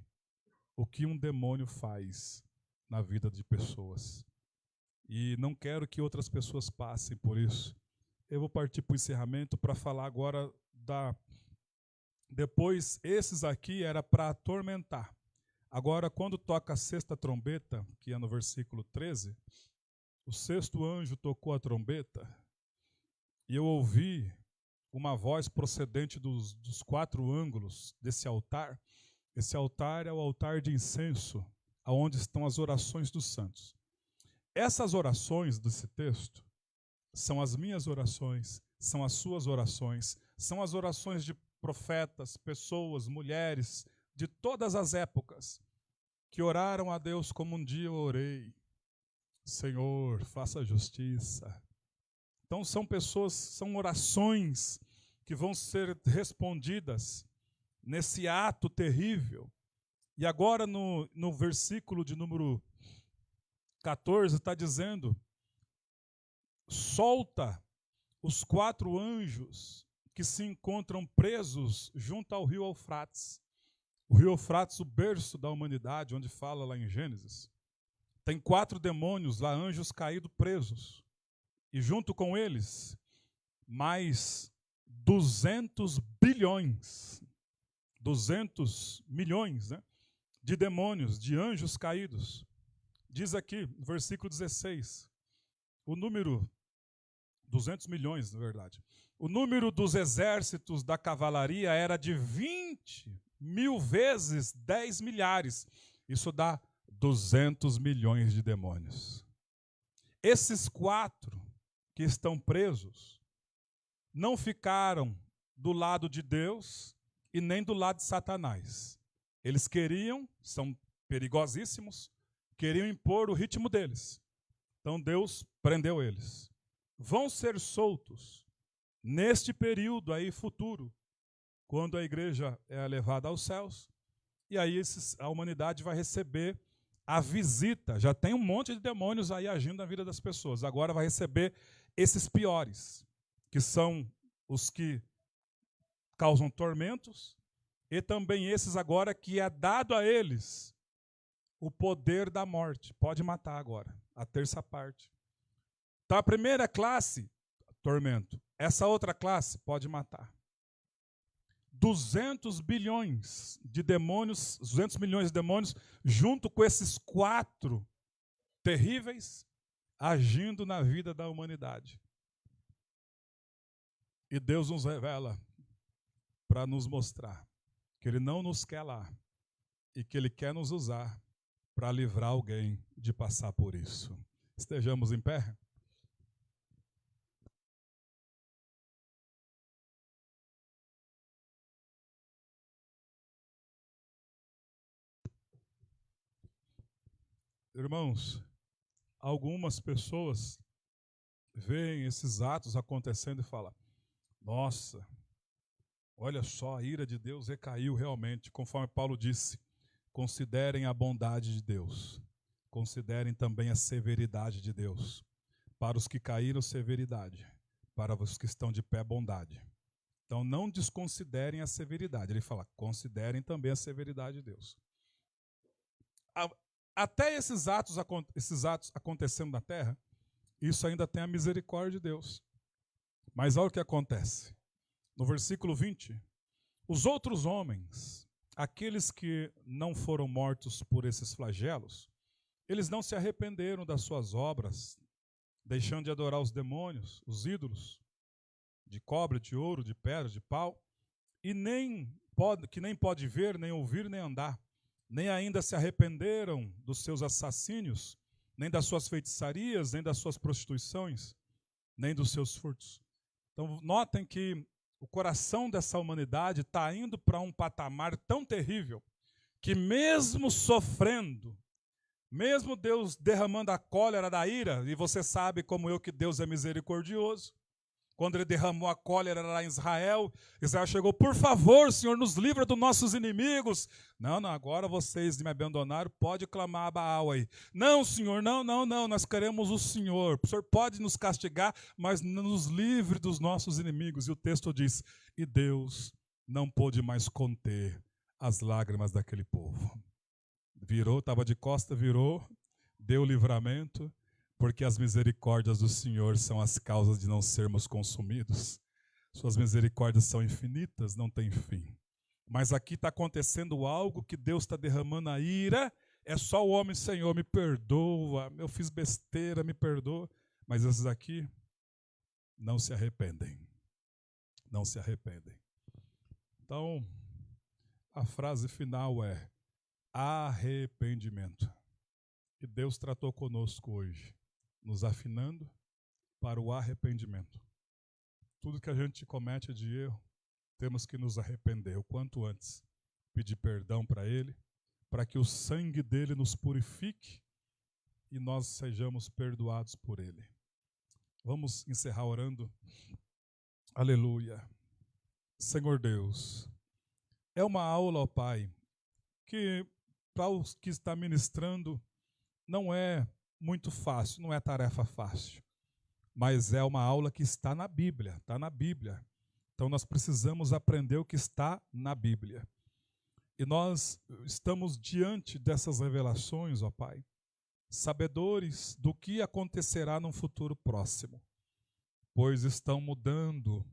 o que um demônio faz na vida de pessoas. E não quero que outras pessoas passem por isso. Eu vou partir para o encerramento para falar agora da... Depois, esses aqui era para atormentar. Agora, quando toca a 6ª trombeta, que é no versículo 13, o 6º anjo tocou a trombeta e eu ouvi uma voz procedente dos 4 ângulos desse altar. Esse altar é o altar de incenso, onde estão as orações dos santos. Essas orações desse texto são as minhas orações, são as suas orações, são as orações de profetas, pessoas, mulheres, de todas as épocas, que oraram a Deus como um dia eu orei. Senhor, faça justiça. Então são pessoas, são orações que vão ser respondidas nesse ato terrível. E agora no versículo de número 14 está dizendo, solta os 4 anjos que se encontram presos junto ao rio Eufrates. O rio Eufrates, o berço da humanidade, onde fala lá em Gênesis. Tem 4 demônios lá, anjos caídos presos. E junto com eles, mais 200 bilhões, 200 milhões, né, de demônios, de anjos caídos. Diz aqui, no versículo 16, o número, 200 milhões, na verdade. O número dos exércitos da cavalaria era de 20.000 vezes 10 milhares. Isso dá 200 milhões de demônios. Esses 4 que estão presos não ficaram do lado de Deus e nem do lado de Satanás. Eles queriam, são perigosíssimos, queriam impor o ritmo deles. Então Deus prendeu eles. Vão ser soltos neste período aí futuro, quando a igreja é levada aos céus, e aí a humanidade vai receber a visita. Já tem um monte de demônios aí agindo na vida das pessoas. Agora vai receber esses piores, que são os que causam tormentos, e também esses agora que é dado a eles o poder da morte. Pode matar agora, a 3ª parte. Então a primeira classe, tormento. Essa outra classe pode matar. 200 bilhões de demônios, 200 milhões de demônios, junto com esses 4 terríveis, agindo na vida da humanidade. E Deus nos revela para nos mostrar que Ele não nos quer lá e que Ele quer nos usar para livrar alguém de passar por isso. Estejamos em pé. Irmãos, algumas pessoas veem esses atos acontecendo e falam: nossa, olha só, a ira de Deus recaiu realmente, conforme Paulo disse. Considerem a bondade de Deus, considerem também a severidade de Deus. Para os que caíram, severidade, para os que estão de pé, bondade. Então não desconsiderem a severidade. Ele fala: considerem também a severidade de Deus. Até esses atos acontecendo na terra, isso ainda tem a misericórdia de Deus. Mas olha o que acontece. No versículo 20, os outros homens, aqueles que não foram mortos por esses flagelos, eles não se arrependeram das suas obras, deixando de adorar os demônios, os ídolos, de cobre, de ouro, de pedra, de pau, e que nem pode ver, nem ouvir, nem andar, nem ainda se arrependeram dos seus assassínios, nem das suas feitiçarias, nem das suas prostituições, nem dos seus furtos. Então notem que o coração dessa humanidade está indo para um patamar tão terrível, que mesmo sofrendo, mesmo Deus derramando a cólera da ira, e você sabe como eu que Deus é misericordioso, quando ele derramou a cólera lá em Israel, Israel chegou: por favor, Senhor, nos livra dos nossos inimigos. Não, agora vocês me abandonaram, pode clamar a Baal aí. Não, Senhor, não, nós queremos o Senhor. O Senhor pode nos castigar, mas nos livre dos nossos inimigos. E o texto diz: e Deus não pôde mais conter as lágrimas daquele povo. Virou, estava de costa, virou, deu livramento, porque as misericórdias do Senhor são as causas de não sermos consumidos. Suas misericórdias são infinitas, não tem fim. Mas aqui está acontecendo algo que Deus está derramando a ira. É só o homem: Senhor, me perdoa, eu fiz besteira, me perdoa. Mas esses aqui não se arrependem. Não se arrependem. Então, a frase final é arrependimento. E Deus tratou conosco hoje, nos afinando para o arrependimento. Tudo que a gente comete de erro, temos que nos arrepender o quanto antes, pedir perdão para Ele, para que o sangue dele nos purifique e nós sejamos perdoados por Ele. Vamos encerrar orando. Aleluia. Senhor Deus, é uma aula, ó Pai, que para os que está ministrando não é muito fácil, não é tarefa fácil, mas é uma aula que está na Bíblia, está na Bíblia. Então nós precisamos aprender o que está na Bíblia. E nós estamos diante dessas revelações, ó Pai, sabedores do que acontecerá num futuro próximo, pois estão mudando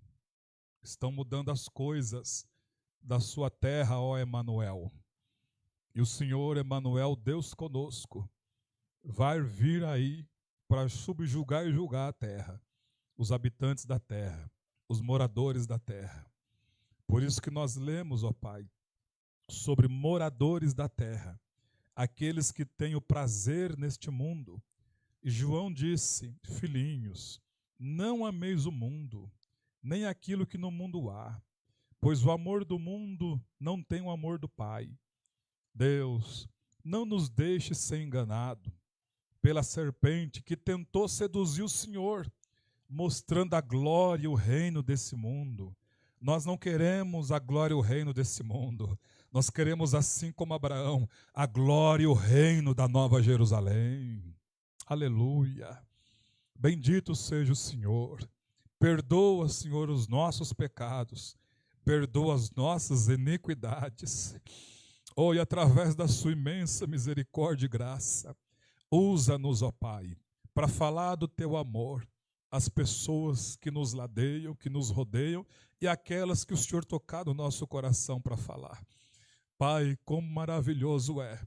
as coisas da sua terra, ó Emanuel. E o Senhor Emanuel, Deus conosco, vai vir aí para subjugar e julgar a terra, os habitantes da terra, os moradores da terra. Por isso que nós lemos, ó Pai, sobre moradores da terra, aqueles que têm o prazer neste mundo. E João disse: filhinhos, não ameis o mundo, nem aquilo que no mundo há, pois o amor do mundo não tem o amor do Pai. Deus, não nos deixe ser enganado pela serpente que tentou seduzir o Senhor, mostrando a glória e o reino desse mundo. Nós não queremos a glória e o reino desse mundo. Nós queremos, assim como Abraão, a glória e o reino da Nova Jerusalém. Aleluia. Bendito seja o Senhor. Perdoa, Senhor, os nossos pecados. Perdoa as nossas iniquidades. Oh, e através da sua imensa misericórdia e graça, usa-nos, ó Pai, para falar do teu amor às pessoas que nos ladeiam, que nos rodeiam, e aquelas que o Senhor tocar no nosso coração para falar. Pai, como maravilhoso é,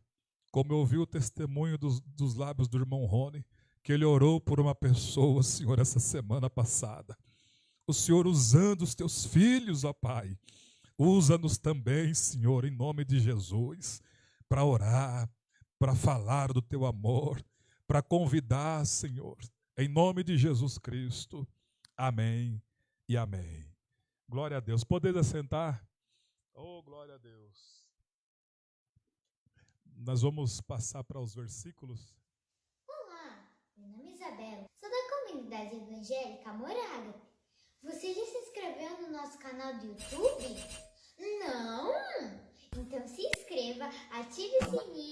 como eu ouvi o testemunho dos lábios do irmão Rony, que ele orou por uma pessoa, Senhor, essa semana passada. O Senhor usando os teus filhos, ó Pai, usa-nos também, Senhor, em nome de Jesus, para orar, para falar do teu amor, para convidar, Senhor, em nome de Jesus Cristo. Amém e amém. Glória a Deus. Podeis assentar? Oh, glória a Deus. Nós vamos passar para os versículos. Olá, meu nome é Isabela, sou da comunidade Comunidade Evangélica Amor Ágape. Você já se inscreveu no nosso canal do YouTube? Não? Então se inscreva, ative o sininho